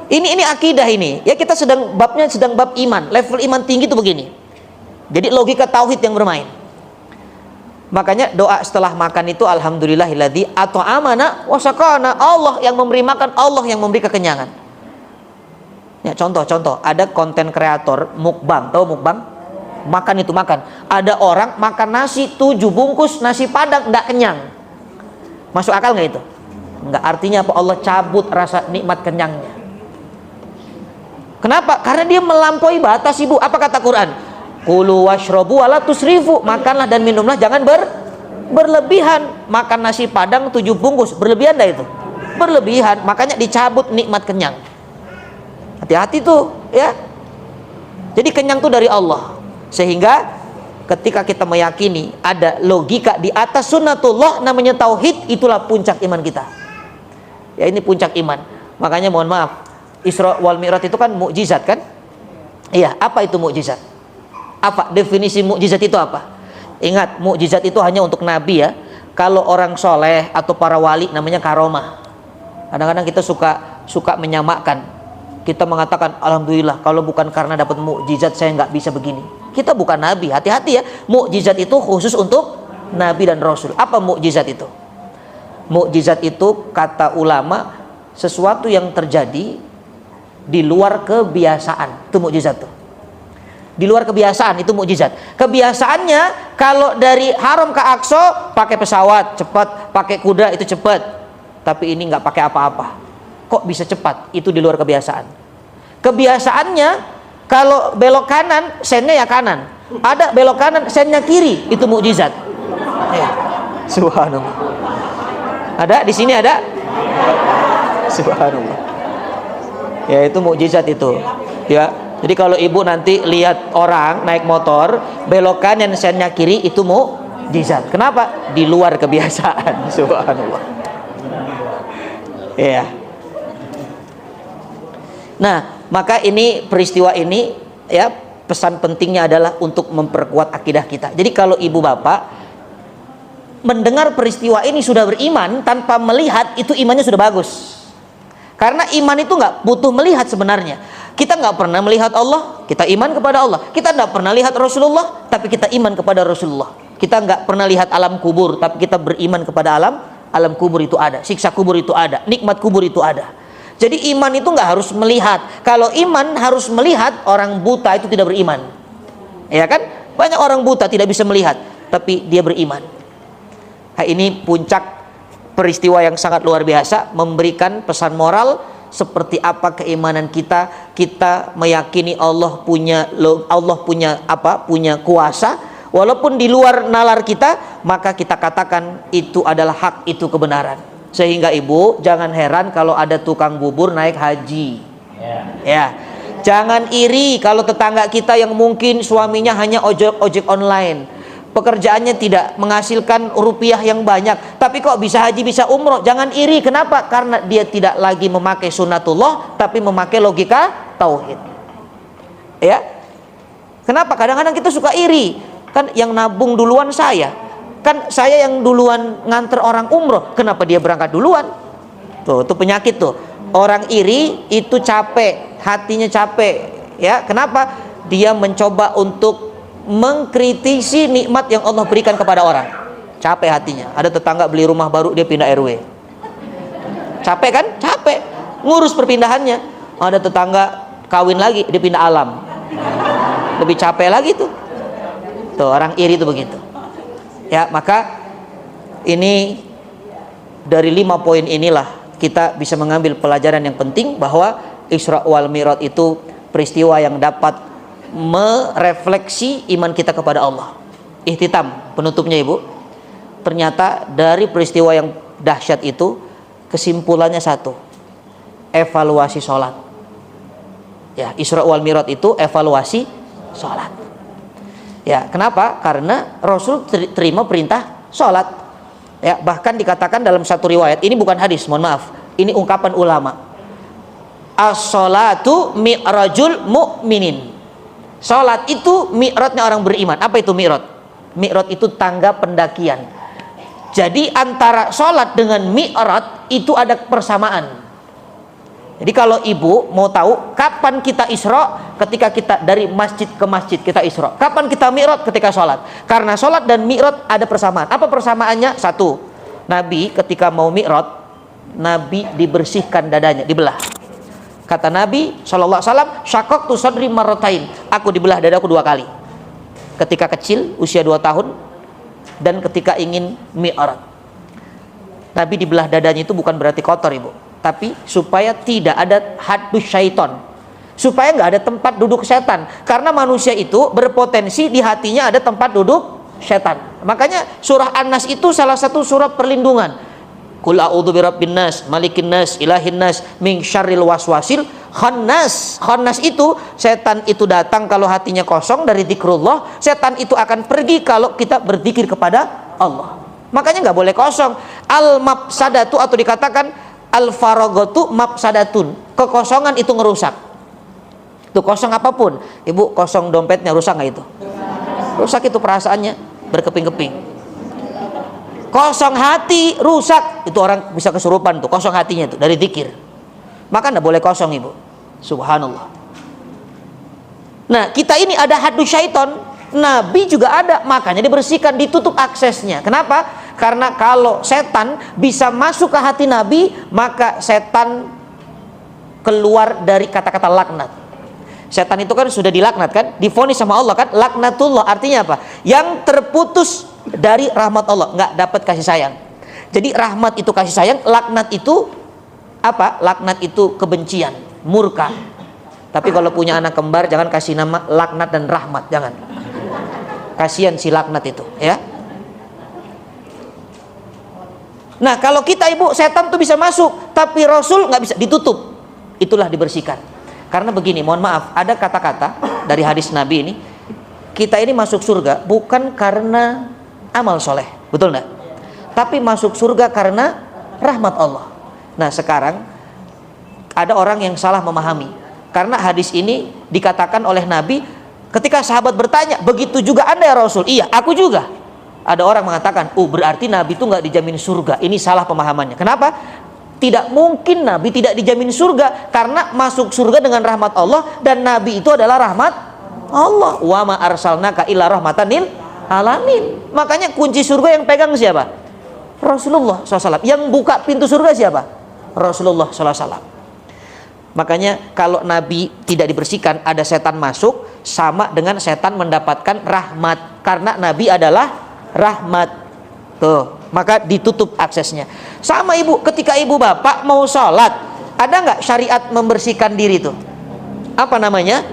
Ini akidah ini. Ya kita sedang bab iman. Level iman tinggi itu begini. Jadi logika tauhid yang bermain. Makanya doa setelah makan itu alhamdulillahilladzi at'amana wa sakana. Allah yang memberi makan, Allah yang memberi kekenyangan. Ya, contoh, ada konten kreator mukbang, tahu mukbang? Makan itu makan. Ada orang makan nasi 7 bungkus nasi padang nggak kenyang. Masuk akal nggak itu? Enggak, artinya apa? Allah cabut rasa nikmat kenyangnya. Kenapa? Karena dia melampaui batas, Ibu. Apa kata Quran? Kulu washrobu wala tusrifu, makanlah dan minumlah jangan berlebihan. Makan nasi padang 7 bungkus, berlebihan dah itu. Berlebihan, makanya dicabut nikmat kenyang. Hati-hati tuh, ya. Jadi kenyang tuh dari Allah. Sehingga ketika kita meyakini ada logika di atas sunnatullah namanya tauhid, itulah puncak iman kita. Ya, ini puncak iman. Makanya mohon maaf, Isra wal Mi'raj itu kan mukjizat kan? Iya, apa itu mukjizat? Apa definisi mukjizat itu apa? Ingat, mukjizat itu hanya untuk nabi ya. Kalau orang soleh atau para wali namanya karomah. Kadang-kadang kita suka menyamakan. Kita mengatakan alhamdulillah kalau bukan karena dapat mukjizat saya nggak bisa begini. Kita bukan nabi, hati-hati ya. Mukjizat itu khusus untuk nabi dan rasul. Apa mukjizat itu? Mukjizat itu kata ulama sesuatu yang terjadi di luar kebiasaan. Itu mukjizat tuh. Di luar kebiasaan itu mukjizat. Kebiasaannya kalau dari Haram ke Aqsa pakai pesawat cepat, pakai kuda itu cepat. Tapi ini nggak pakai apa-apa. Kok bisa cepat? Itu di luar kebiasaan. Kebiasaannya kalau belok kanan, sennya ya kanan. Ada belok kanan, sennya kiri. Itu mukjizat. Ya. Subhanallah. Ada di sini ada. Subhanallah. Ya, itu mukjizat itu. Ya. Jadi kalau ibu nanti lihat orang naik motor belok kanan sennya kiri, itu mukjizat. Kenapa? Di luar kebiasaan. Subhanallah. Ya. Nah, maka ini peristiwa ini ya, pesan pentingnya adalah untuk memperkuat akidah kita. Jadi kalau ibu bapak mendengar peristiwa ini sudah beriman tanpa melihat, itu imannya sudah bagus. Karena iman itu nggak butuh melihat sebenarnya. Kita nggak pernah melihat Allah, kita iman kepada Allah. Kita nggak pernah lihat Rasulullah, tapi kita iman kepada Rasulullah. Kita nggak pernah lihat alam kubur, tapi kita beriman kepada alam kubur itu ada, siksa kubur itu ada, nikmat kubur itu ada. Jadi iman itu nggak harus melihat. Kalau iman harus melihat, orang buta itu tidak beriman. Ya kan? Banyak orang buta tidak bisa melihat, tapi dia beriman. Nah, ini puncak peristiwa yang sangat luar biasa, memberikan pesan moral seperti apa keimanan kita. Kita meyakini Allah punya kuasa, walaupun di luar nalar kita, maka kita katakan itu adalah hak, itu kebenaran. Sehingga ibu jangan heran kalau ada tukang bubur naik haji. Ya, jangan iri kalau tetangga kita yang mungkin suaminya hanya ojek online, pekerjaannya tidak menghasilkan rupiah yang banyak, tapi kok bisa haji bisa umroh. Jangan iri. Kenapa? Karena dia tidak lagi memakai sunnatullah, tapi memakai logika tauhid. Ya. Kenapa? Kadang-kadang kita suka iri. Kan yang nabung duluan saya. Kan saya yang duluan nganter orang umroh. Kenapa dia berangkat duluan? Tuh, itu penyakit tuh. Orang iri itu capek, hatinya capek. Ya, kenapa? Dia mencoba untuk mengkritisi nikmat yang Allah berikan kepada orang. Capek hatinya. Ada tetangga beli rumah baru, dia pindah RW. Capek kan? Capek ngurus perpindahannya. Ada tetangga kawin lagi, dia pindah alam. Lebih capek lagi tuh. Tuh, orang iri tuh begitu. Ya, maka ini dari 5 poin inilah kita bisa mengambil pelajaran yang penting bahwa Isra wal Mi'raj itu peristiwa yang dapat merefleksi iman kita kepada Allah. Ihtitam, penutupnya ibu. Ternyata dari peristiwa yang dahsyat itu kesimpulannya satu, evaluasi sholat. Ya, Isra wal Mi'raj itu evaluasi sholat. Ya, kenapa? Karena Rasul terima perintah sholat. Ya, bahkan dikatakan dalam satu riwayat, ini bukan hadis, mohon maaf, ini ungkapan ulama. As-sholatu mi'rajul mu'minin. Sholat itu mi'rajnya orang beriman. Apa itu mi'raj? Mi'raj itu tangga pendakian. Jadi antara sholat dengan mi'raj itu ada persamaan. Jadi kalau ibu mau tahu kapan kita Isra, ketika kita dari masjid ke masjid kita Isra. Kapan kita Mi'raj? Ketika sholat. Karena sholat dan Mi'raj ada persamaan. Apa persamaannya? Satu, Nabi ketika mau Mi'raj, Nabi dibersihkan dadanya, dibelah. Kata Nabi SAW, syaqaqtu sadri marratain. Aku dibelah dadaku 2 kali. Ketika kecil, usia 2 tahun, dan ketika ingin Mi'raj. Nabi dibelah dadanya itu bukan berarti kotor, Ibu, tapi supaya tidak ada hadus syaiton, supaya nggak ada tempat duduk setan. Karena manusia itu berpotensi di hatinya ada tempat duduk setan. Makanya surah An-Nas itu salah satu surah perlindungan. Qul a'udzu birabbin nas, malikin nas, ilahin nas, min syarril waswasil khannas. Khannas itu setan itu datang kalau hatinya kosong dari zikrullah. Setan itu akan pergi kalau kita berzikir kepada Allah. Makanya nggak boleh kosong. Al mafsadatu atau dikatakan al faragatu mafsadatun. Kekosongan itu ngerusak. Itu kosong apapun, Ibu, kosong dompetnya rusak nggak itu? Rusak itu perasaannya berkeping-keping. Kosong hati rusak, itu orang bisa kesurupan tuh, kosong hatinya tuh dari zikir. Maka nggak boleh kosong, Ibu. Subhanallah. Nah, kita ini ada hadus syaiton, Nabi juga ada, makanya dibersihkan, ditutup aksesnya. Kenapa? Karena kalau setan bisa masuk ke hati Nabi, maka setan keluar dari kata-kata laknat. Setan itu kan sudah dilaknat kan, divonis sama Allah kan, laknatullah artinya apa? Yang terputus dari rahmat Allah, nggak dapat kasih sayang. Jadi rahmat itu kasih sayang, laknat itu apa? Laknat itu kebencian, murka. Tapi kalau punya anak kembar jangan kasih nama laknat dan rahmat, jangan. Kasihan si laknat itu, ya. Nah, kalau kita, Ibu, setan tuh bisa masuk, tapi Rasul nggak bisa, ditutup. Itulah dibersihkan. Karena begini, mohon maaf, ada kata-kata dari hadis Nabi ini, kita ini masuk surga bukan karena amal soleh, betul enggak? Tapi masuk surga karena rahmat Allah. Nah, sekarang ada orang yang salah memahami. Karena hadis ini dikatakan oleh Nabi, ketika sahabat bertanya, begitu juga Anda ya Rasul? Iya, aku juga. Ada orang mengatakan, berarti Nabi itu nggak dijamin surga. Ini salah pemahamannya. Kenapa? Tidak mungkin Nabi tidak dijamin surga, karena masuk surga dengan rahmat Allah, dan Nabi itu adalah rahmat Allah. Wa ma arsalnaka illa rahmatan lil alamin. Makanya kunci surga yang pegang siapa? Rasulullah SAW. Yang buka pintu surga siapa? Rasulullah SAW. Makanya kalau Nabi tidak dibersihkan, ada setan masuk, sama dengan setan mendapatkan rahmat, karena Nabi adalah rahmat. Tuh, maka ditutup aksesnya. Sama, Ibu, ketika Ibu bapak mau sholat, ada nggak syariat membersihkan diri tuh? Apa namanya?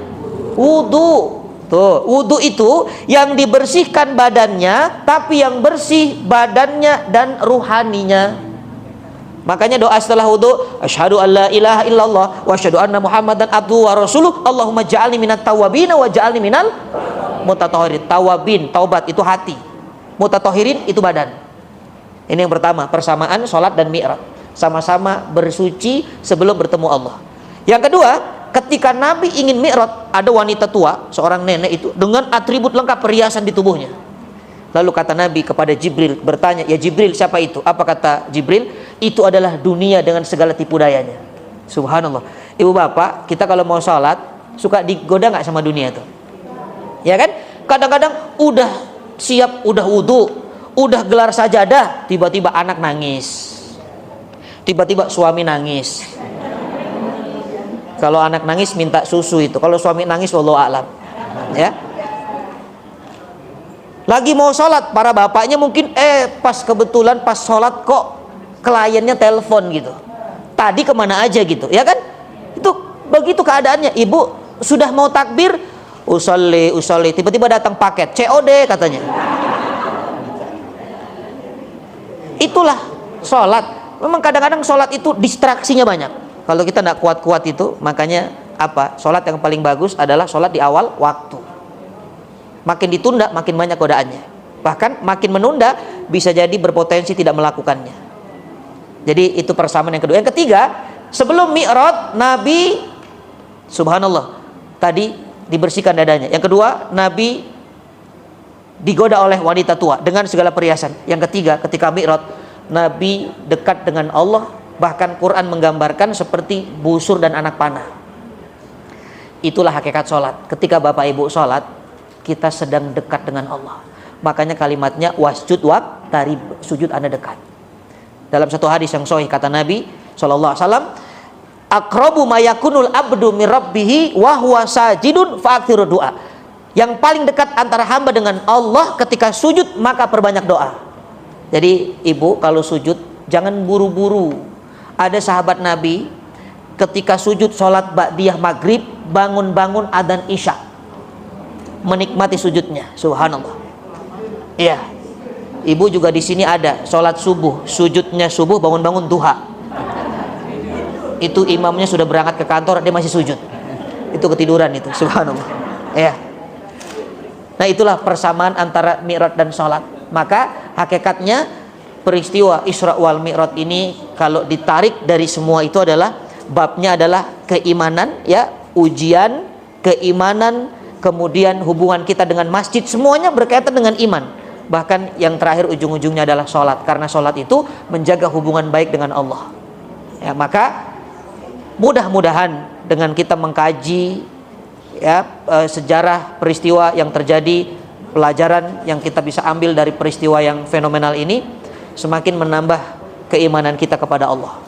Wudu. Tuh, wudu itu yang dibersihkan badannya, tapi yang bersih badannya dan ruhaninya. Makanya doa setelah wudu, asyhadu alla ilaha illallah wa asyhadu anna muhammadan abduhu wa rasuluh, Allahumma ja'alni minat tawabin wa ja'alni minal mutatahhirin. Tawabin, taubat itu hati. Mutatahhirin itu badan. Ini yang pertama, persamaan sholat dan mi'raj, sama-sama bersuci sebelum bertemu Allah. Yang kedua, ketika Nabi ingin mi'raj, ada wanita tua, seorang nenek itu dengan atribut lengkap, perhiasan di tubuhnya. Lalu kata Nabi kepada Jibril, bertanya, ya Jibril, siapa itu? Apa kata Jibril? Itu adalah dunia dengan segala tipu dayanya. Subhanallah. Ibu bapak, kita kalau mau sholat suka digoda nggak sama dunia tuh? Ya kan? Kadang-kadang udah siap, udah wudu, udah gelar sajadah, tiba-tiba anak nangis, tiba-tiba suami nangis. Kalau anak nangis minta susu itu, kalau suami nangis wallahu a'lam, ya. Lagi mau sholat, para bapaknya mungkin pas kebetulan pas sholat kok kliennya telepon gitu, tadi kemana aja gitu, ya kan? Itu begitu keadaannya. Ibu sudah mau takbir, usolli, tiba-tiba datang paket COD katanya. Itulah sholat. Memang kadang-kadang sholat itu distraksinya banyak. Kalau kita tidak kuat-kuat itu, makanya apa? Sholat yang paling bagus adalah sholat di awal waktu. Makin ditunda, makin banyak godaannya. Bahkan makin menunda, bisa jadi berpotensi tidak melakukannya. Jadi itu persamaan yang kedua. Yang ketiga, sebelum mi'raj, Nabi, subhanallah, tadi dibersihkan dadanya. Yang kedua, Nabi digoda oleh wanita tua dengan segala perhiasan. Yang ketiga, ketika mi'raj, Nabi dekat dengan Allah. Bahkan Quran menggambarkan seperti busur dan anak panah. Itulah hakikat sholat. Ketika bapak ibu sholat, kita sedang dekat dengan Allah. Makanya kalimatnya wasjud waqtarib, sujud Anda dekat. Dalam satu hadis yang sahih kata Nabi sallallahu alaihi wasallam, aqrabu ma yakunul abdu min rabbih wa huwa sajidun fa'aktsiru du'a. Yang paling dekat antara hamba dengan Allah ketika sujud, maka perbanyak doa. Jadi ibu kalau sujud jangan buru-buru. Ada sahabat Nabi ketika sujud sholat ba'diyah maghrib, bangun-bangun adzan isya, menikmati sujudnya. Subhanallah. Iya, ibu juga di sini ada sholat subuh, sujudnya subuh, bangun-bangun duha. Itu imamnya sudah berangkat ke kantor, dia masih sujud. Itu ketiduran itu. Subhanallah. Iya. Nah, itulah persamaan antara mi'raj dan sholat. Maka hakikatnya peristiwa Isra wal Mi'raj ini kalau ditarik dari semua itu adalah babnya adalah keimanan, ya, ujian, keimanan, kemudian hubungan kita dengan masjid, semuanya berkaitan dengan iman. Bahkan yang terakhir ujung-ujungnya adalah sholat, karena sholat itu menjaga hubungan baik dengan Allah. Ya, maka mudah-mudahan dengan kita mengkaji, ya, sejarah peristiwa yang terjadi, pelajaran yang kita bisa ambil dari peristiwa yang fenomenal ini, semakin menambah keimanan kita kepada Allah,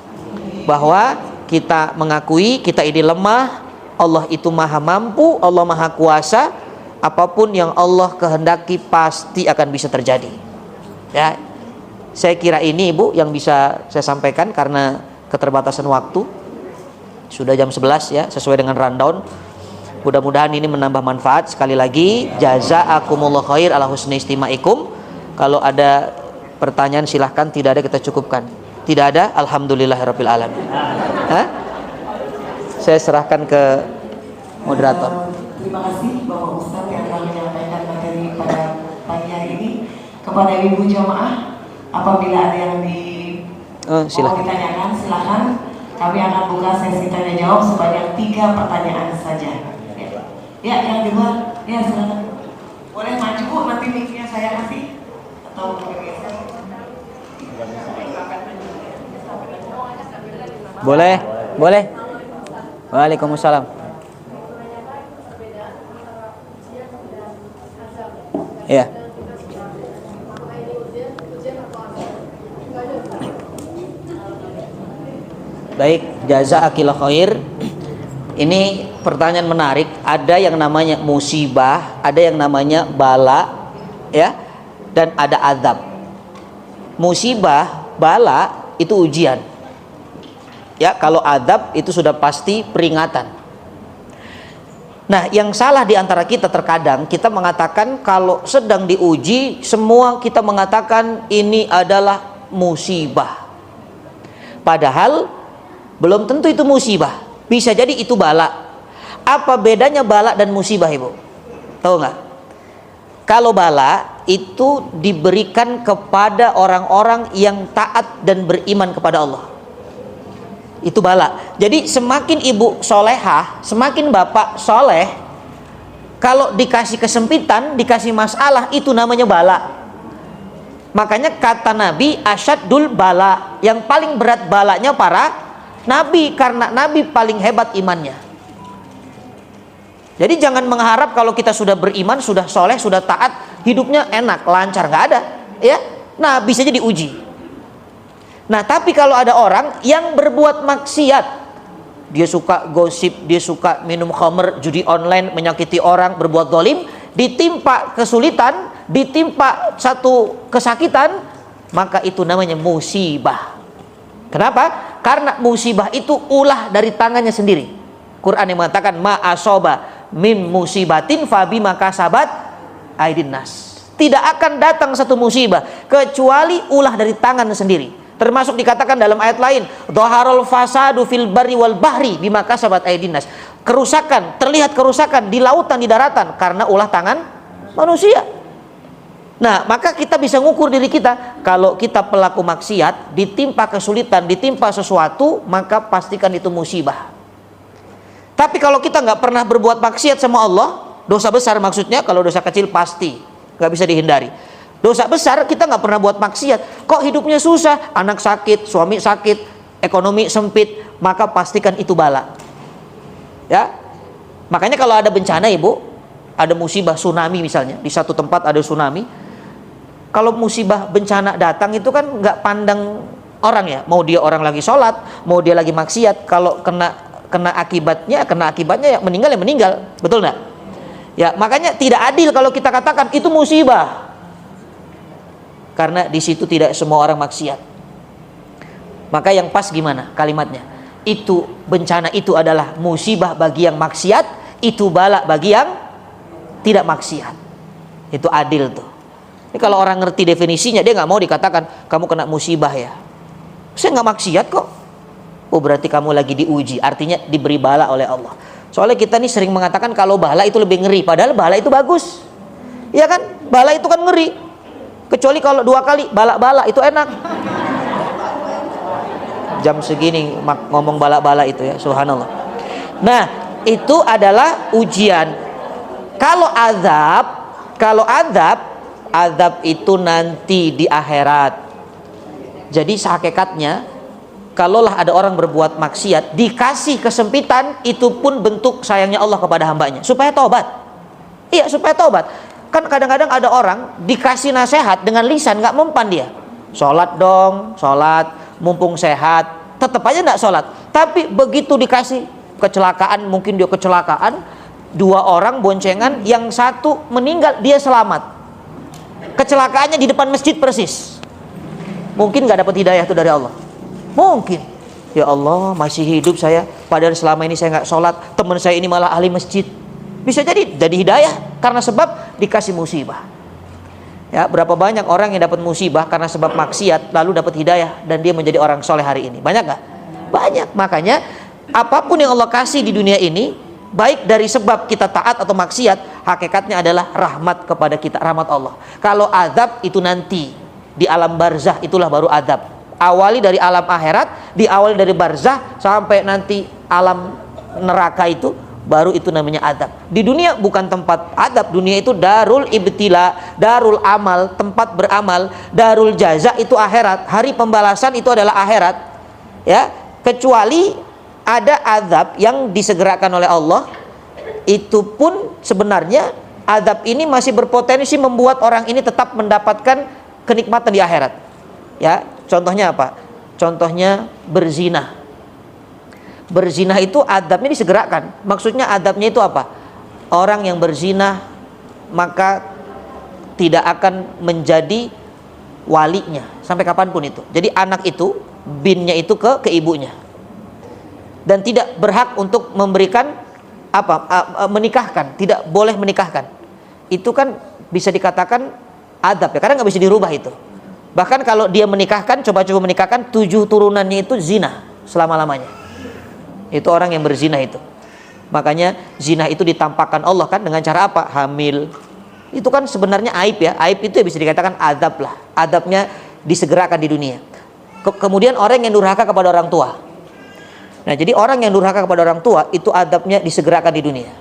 bahwa kita mengakui kita ini lemah, Allah itu maha mampu, Allah maha kuasa, apapun yang Allah kehendaki pasti akan bisa terjadi. Ya, saya kira ini Ibu yang bisa saya sampaikan karena keterbatasan waktu. Sudah jam 11 ya, sesuai dengan rundown. Mudah-mudahan ini menambah manfaat. Sekali lagi, jazaakumullah khair ala husni istimaikum. Kalau ada pertanyaan silahkan, tidak ada kita cukupkan. Tidak ada, alhamdulillahirabbil alamin. Saya serahkan ke moderator. Terima kasih Bapak Ustadz yang telah menyampaikan materi pada pagi hari ini. Kepada ibu jamaah, apabila ada yang mau ditanyakan, silakan. Kami akan buka sesi tanya jawab sebanyak 3 pertanyaan saja. Ya, yang di luar, ya silakan. Boleh maju Bu, nanti mic-nya saya kasih atau boleh, boleh. Waalaikumsalam. Ya. Baik, jazaakillah khair. Ini pertanyaan menarik. Ada yang namanya musibah, ada yang namanya bala, ya, dan ada azab. Musibah, bala itu ujian. Ya, kalau azab itu sudah pasti peringatan. Nah, yang salah di antara kita terkadang kita mengatakan kalau sedang diuji, semua kita mengatakan ini adalah musibah. Padahal belum tentu itu musibah. Bisa jadi itu bala. Apa bedanya bala dan musibah, Ibu? Tahu nggak? Kalau bala itu diberikan kepada orang-orang yang taat dan beriman kepada Allah. Itu bala. Jadi semakin ibu solehah, semakin bapak soleh, kalau dikasih kesempitan, dikasih masalah, itu namanya bala. Makanya kata Nabi, asyadul bala, yang paling berat balanya para Nabi, karena Nabi paling hebat imannya. Jadi jangan mengharap kalau kita sudah beriman, sudah soleh, sudah taat, hidupnya enak, lancar, nggak ada, ya. Nah, bisa jadi uji. Nah, tapi kalau ada orang yang berbuat maksiat, dia suka gosip, dia suka minum khamr, judi online, menyakiti orang, berbuat zalim, ditimpa kesulitan, ditimpa satu kesakitan, maka itu namanya musibah. Kenapa? Karena musibah itu ulah dari tangannya sendiri. Quran yang mengatakan ma asoba min musibatin fabima kasabat aydin nas. Tidak akan datang satu musibah kecuali ulah dari tangan sendiri. Termasuk dikatakan dalam ayat lain, dhaharul fasadu fil barri wal bahri bima kasabat aydin nas. Kerusakan, terlihat kerusakan di lautan, di daratan karena ulah tangan manusia. Nah, maka kita bisa ngukur diri kita. Kalau kita pelaku maksiat, ditimpa kesulitan, ditimpa sesuatu, maka pastikan itu musibah. Tapi kalau kita nggak pernah berbuat maksiat sama Allah, dosa besar maksudnya, kalau dosa kecil pasti nggak bisa dihindari. Dosa besar kita nggak pernah buat maksiat, kok hidupnya susah, anak sakit, suami sakit, ekonomi sempit, maka pastikan itu bala. Ya, makanya kalau ada bencana, Ibu, ada musibah tsunami misalnya, di satu tempat ada tsunami. Kalau musibah bencana datang itu kan nggak pandang orang ya, mau dia orang lagi sholat, mau dia lagi maksiat, kalau kena akibatnya ya meninggal, betul nggak? Ya, makanya tidak adil kalau kita katakan itu musibah, karena di situ tidak semua orang maksiat. Maka yang pas gimana kalimatnya? Itu bencana itu adalah musibah bagi yang maksiat, itu bala bagi yang tidak maksiat. Itu adil tuh. Ini kalau orang ngerti definisinya, dia nggak mau dikatakan kamu kena musibah ya. Saya nggak maksiat kok. Oh berarti kamu lagi diuji, artinya diberi bala oleh Allah. Soalnya kita nih sering mengatakan kalau bala itu lebih ngeri, padahal bala itu bagus. Iya kan? Bala itu kan ngeri. Kecuali kalau 2 kali bala-bala itu enak. Jam segini ngomong bala-bala itu ya, subhanallah. Nah, itu adalah ujian. Kalau azab itu nanti di akhirat. Jadi sehakikatnya kalaulah ada orang berbuat maksiat, dikasih kesempitan, itu pun bentuk sayangnya Allah kepada hambanya supaya tobat. Iya, supaya tobat. Kan kadang-kadang ada orang dikasih nasihat dengan lisan nggak mempan dia. Sholat dong, sholat. Mumpung sehat, tetap aja nggak sholat. Tapi begitu dikasih kecelakaan, mungkin dia kecelakaan, 2 orang boncengan, yang satu meninggal, dia selamat. Kecelakaannya di depan masjid persis. Mungkin nggak dapat hidayah itu dari Allah. Mungkin. Ya Allah, masih hidup saya, padahal selama ini saya nggak sholat. Teman saya ini malah ahli masjid. Bisa jadi hidayah karena sebab dikasih musibah. Ya, berapa banyak orang yang dapat musibah karena sebab maksiat lalu dapat hidayah dan dia menjadi orang soleh hari ini? Banyak gak? Banyak. Makanya apapun yang Allah kasih di dunia ini, baik dari sebab kita taat atau maksiat, hakikatnya adalah rahmat kepada kita, rahmat Allah. Kalau azab itu nanti di alam barzah, itulah baru azab. Awali dari alam akhirat, diawali dari barzah sampai nanti alam neraka, itu baru itu namanya adab. Di dunia bukan tempat adab, dunia itu darul ibtila, darul amal, tempat beramal. Darul jaza itu akhirat, hari pembalasan itu adalah akhirat. Ya, kecuali ada adab yang disegerakan oleh Allah, itu pun sebenarnya adab ini masih berpotensi membuat orang ini tetap mendapatkan kenikmatan di akhirat. Ya, contohnya apa? Contohnya berzina. Berzina itu adabnya disegerakan. Maksudnya adabnya itu apa? Orang yang berzina maka tidak akan menjadi walinya sampai kapanpun itu. Jadi anak itu, binnya itu ke ibunya, dan tidak berhak untuk memberikan menikahkan, tidak boleh menikahkan. Itu kan bisa dikatakan adab ya, karena nggak bisa dirubah itu. Bahkan kalau dia menikahkan, coba-coba menikahkan, 7 turunannya itu zina selama-lamanya. Itu orang yang berzina itu. Makanya zina itu ditampakkan Allah kan dengan cara apa? Hamil. Itu kan sebenarnya aib ya. Aib itu ya bisa dikatakan adab lah. Adabnya disegerakan di dunia. Kemudian orang yang durhaka kepada orang tua. Nah, jadi orang yang durhaka kepada orang tua itu adabnya disegerakan di dunia.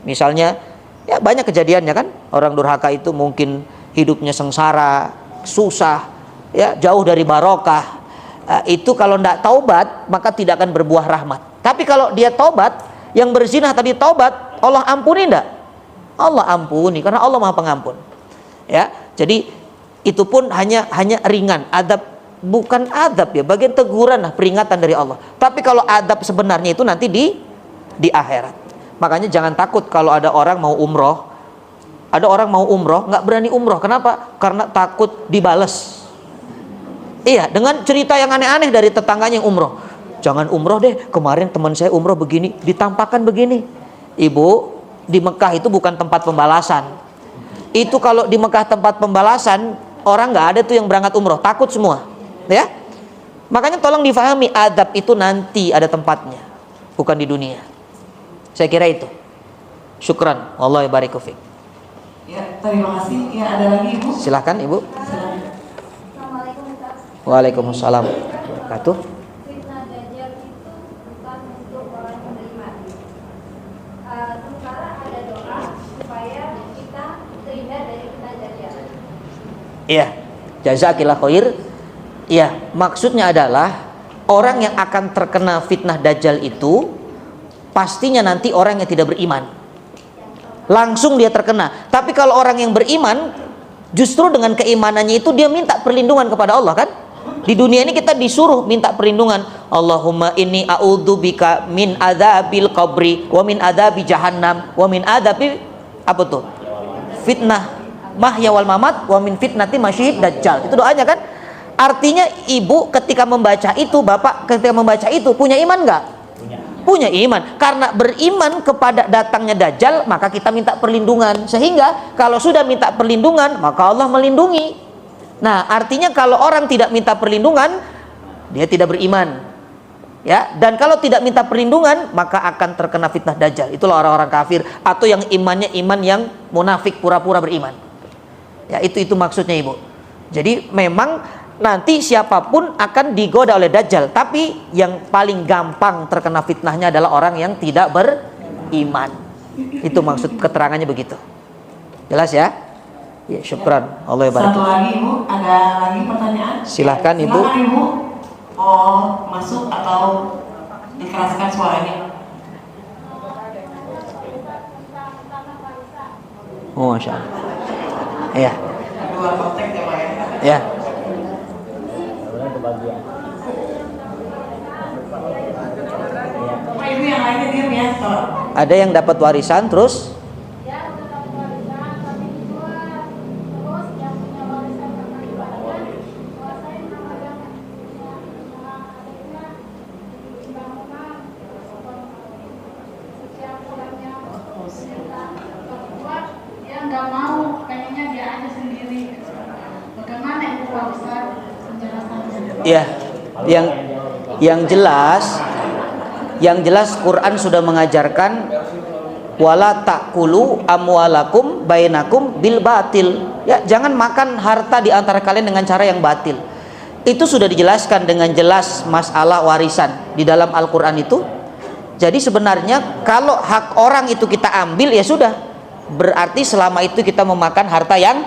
Misalnya, ya banyak kejadiannya kan. Orang durhaka itu mungkin hidupnya sengsara, susah, ya jauh dari barokah. Itu kalau tidak taubat maka tidak akan berbuah rahmat. Tapi kalau dia taubat, yang berzina tadi taubat, Allah ampuni tidak? Allah ampuni, karena Allah Maha Pengampun. Ya, jadi itu pun hanya ringan, adab, bukan adab ya, bagian teguran lah, peringatan dari Allah. Tapi kalau adab sebenarnya itu nanti di akhirat. Makanya jangan takut kalau ada orang mau umroh. Ada orang mau umroh nggak berani umroh. Kenapa? Karena takut dibales. Iya, dengan cerita yang aneh-aneh dari tetangganya yang umroh. Jangan umroh deh, kemarin teman saya umroh begini, ditampakkan begini. Ibu, di Mekah itu bukan tempat pembalasan. Itu kalau di Mekah tempat pembalasan, orang nggak ada tuh yang berangkat umroh, takut semua. Ya, makanya tolong difahami, adab itu nanti ada tempatnya, bukan di dunia. Saya kira itu. Syukran, wallahi bariku fiik. Ya, terima kasih. Ya, ada lagi Ibu. Silahkan Ibu. Silakan. Waalaikumsalam. Wabarakatuh. Fitnah Dajjal itu bukan untuk orang yang beriman. Sementara ada doa supaya kita terhindar dari fitnah Dajjal. Iya, jazakillah khair. Iya, maksudnya adalah orang yang akan terkena fitnah Dajjal itu pastinya nanti orang yang tidak beriman. Langsung dia terkena. Tapi kalau orang yang beriman, justru dengan keimanannya itu dia minta perlindungan kepada Allah kan? Di dunia ini kita disuruh minta perlindungan. Allahumma inni a'udzubika min adzabil qabri wa min adzabi jahannam wa min adzabi apa tuh? Fitnah mahya wal mamat wa min fitnati masyid dajjal. Itu doanya kan? Artinya ibu ketika membaca itu, bapak ketika membaca itu punya iman nggak? Punya iman. Karena beriman kepada datangnya Dajjal, maka kita minta perlindungan. Sehingga kalau sudah minta perlindungan, maka Allah melindungi. Nah, artinya kalau orang tidak minta perlindungan, dia tidak beriman. Ya, dan kalau tidak minta perlindungan, maka akan terkena fitnah Dajjal. Itulah orang-orang kafir atau yang imannya iman yang munafik, pura-pura beriman. Ya, itu maksudnya Ibu. Jadi memang nanti siapapun akan digoda oleh Dajjal, tapi yang paling gampang terkena fitnahnya adalah orang yang tidak beriman. Itu maksud keterangannya begitu. Jelas ya? Ya, syukran. Allah ya barik. Satu lagi Ibu, ada lagi pertanyaan? Silahkan Ibu. Silahkan Ibu. Oh, masuk atau dikeraskan suaranya? Oh, Masya Allah. Ya. Dua konteks ya Pak ya? Ya. Pak Ibu yang lainnya diam ya. Ada yang dapat warisan terus? Nggak mau, kayaknya dia aja sendiri. Bagaimana Ibu Pak Ustaz penjelasannya? Ya, yang jelas Quran sudah mengajarkan wala ta'kulu amwalakum bainakum bil batil. Ya, jangan makan harta di antara kalian dengan cara yang batil. Itu sudah dijelaskan dengan jelas masalah warisan di dalam Al-Qur'an itu. Jadi sebenarnya kalau hak orang itu kita ambil, ya sudah, berarti selama itu kita memakan harta yang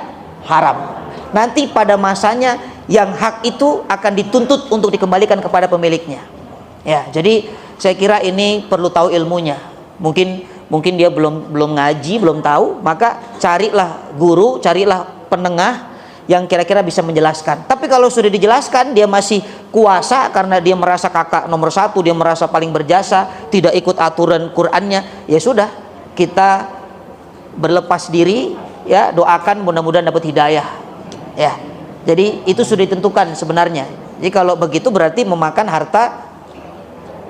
haram. Nanti pada masanya yang hak itu akan dituntut untuk dikembalikan kepada pemiliknya. Ya, jadi saya kira ini perlu tahu ilmunya. Mungkin dia belum ngaji, belum tahu, maka carilah guru, carilah penengah yang kira-kira bisa menjelaskan. Tapi kalau sudah dijelaskan dia masih kuasa karena dia merasa kakak nomor satu, dia merasa paling berjasa, tidak ikut aturan Qur'annya, ya sudah, kita berlepas diri, ya, doakan mudah-mudahan dapat hidayah. Ya. Jadi itu sudah ditentukan sebenarnya. Jadi kalau begitu berarti memakan harta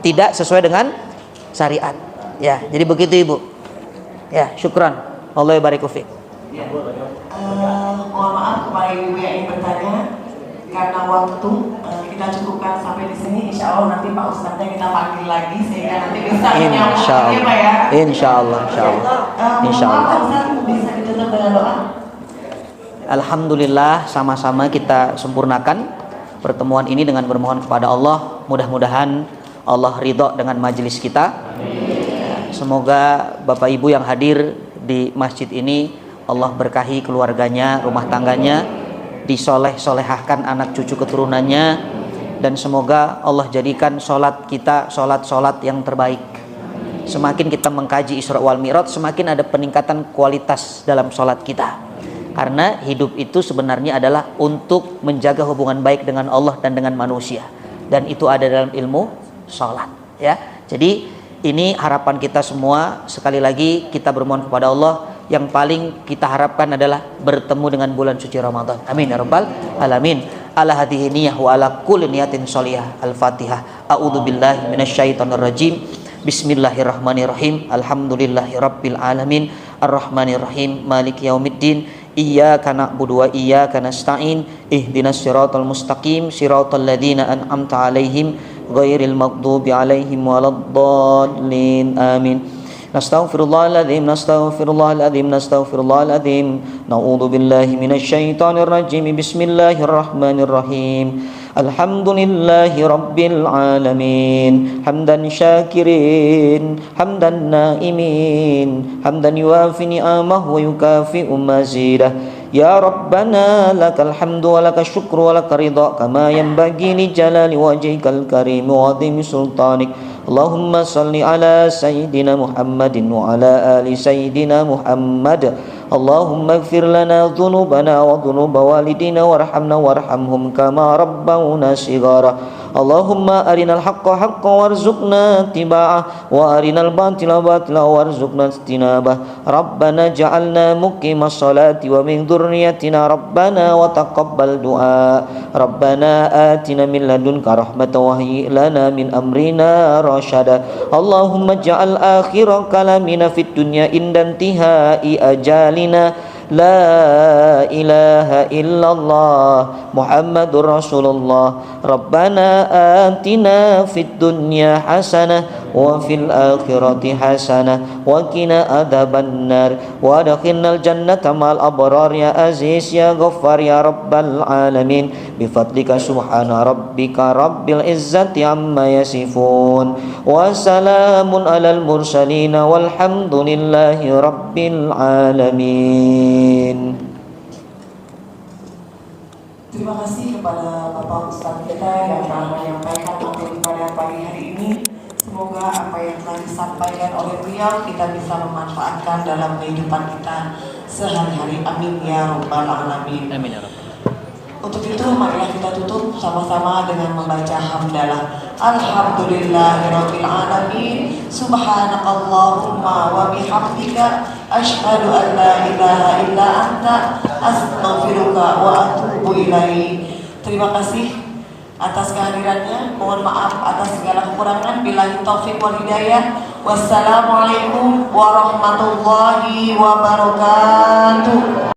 tidak sesuai dengan syariat. Ya, jadi begitu Ibu. Ya, syukran. Allah barik fiik. Ya. Mohon maaf kepada ibu yang ingin bertanya, karena waktu kita cukupkan sampai di sini. Insya Allah nanti Pak Ustadznya kita panggil lagi sehingga nanti bisa menyambung ya Pak ya. Insya Allah. Insya Allah. Pak Ustadz bisa ditutup dengan doa. Alhamdulillah, sama-sama kita sempurnakan pertemuan ini dengan bermohon kepada Allah. Mudah-mudahan Allah ridho dengan majelis kita. Semoga Bapak Ibu yang hadir di masjid ini Allah berkahi keluarganya, rumah tangganya, disoleh-solehahkan anak cucu keturunannya, dan semoga Allah jadikan sholat kita sholat yang terbaik. Semakin kita mengkaji Isra wal Mi'raj, semakin ada peningkatan kualitas dalam sholat kita. Karena hidup itu sebenarnya adalah untuk menjaga hubungan baik dengan Allah dan dengan manusia, dan itu ada dalam ilmu sholat. Ya, jadi ini harapan kita semua. Sekali lagi kita bermohon kepada Allah, yang paling kita harapkan adalah bertemu dengan bulan suci Ramadan. Amin ya rabbal alamin. Ala hadhihi niyyah wa ala kulli niyatin sholihah. Al-Fatihah. A'udzubillahi minasyaitonir rajim. Bismillahirrahmanirrahim. Alhamdulillahirabbil alamin. Arrahmanirrahim. Maliki yaumiddin. Iyyaka na'budu wa iyyaka nasta'in. Ihdinas siratal mustaqim. Siratal ladzina an'amta 'alaihim ghairil maghdubi 'alaihim waladdallin. Amin. Nastaghfirullahaladzim, nastaghfirullahaladzim, nastaghfirullahaladzim. Na'udzu billahi minasyaitonir rajim. Bismillahirrahmanirrahim. Alhamdulillahi rabbil alamin. Hamdan syakirin, hamdan naimin, hamdan yuwafi ni'amahu wa yukafi'u mazidah. Ya Rabbana lakal hamdu wa lakal syukru wa lakal ridha kama yanbaghi li jalali wajhikal karim wa 'azimi sultanik. Allahumma salli ala Sayyidina Muhammadin wa ala ali Sayyidina Muhammad. Allahumma ighfir lana dhunubana wa dhunuba walidina warhamna warhamhum kama rabbawna shighara. Allahumma arinal haqqa haqqan warzuqna ittiba'ah wa arinal batila batila warzuqna ijtinabah. Rabbana ja'alna muqimas salati wa min dzurriyyatina rabbana wa taqabbal du'a. Rabbana atina min ladunka rahmatan wa hayyi' lana min amrina rasyada. Allahumma ja'al akhira kalamina fid dunya inda intihai ajalina La ilaha illallah Muhammadur Rasulullah. Rabbana atina fid dunya hasanah wa fil akhirati hasanah wa qina adzabannar wa adkhilnal jannata ma'al abrar ya aziz ya ghaffar ya rabbal alamin bi fadlika subhana rabbika rabbil izzati amma yasifun wa salamun alal mursalin walhamdulillahi rabbil alamin. Terima kasih kepada Bapak Ustadz kita yang telah menyampaikan materi pada pagi hari ini. Semoga apa yang telah disampaikan oleh beliau kita bisa memanfaatkan dalam kehidupan kita sehari-hari. Amin ya rabbal alamin. Amin ya rabbal. Untuk itu marilah kita tutup sama-sama dengan membaca hamdalah. Alhamdulillahirabbil alamin. Subhanakallahumma wa bihamdika asyhadu an la ilaha illa anta astaghfiruka wa atubu ilaik. Terima kasih atas kehadirannya. Mohon maaf atas segala kekurangan. Billahi taufik wal hidayah. Wassalamualaikum warahmatullahi wabarakatuh.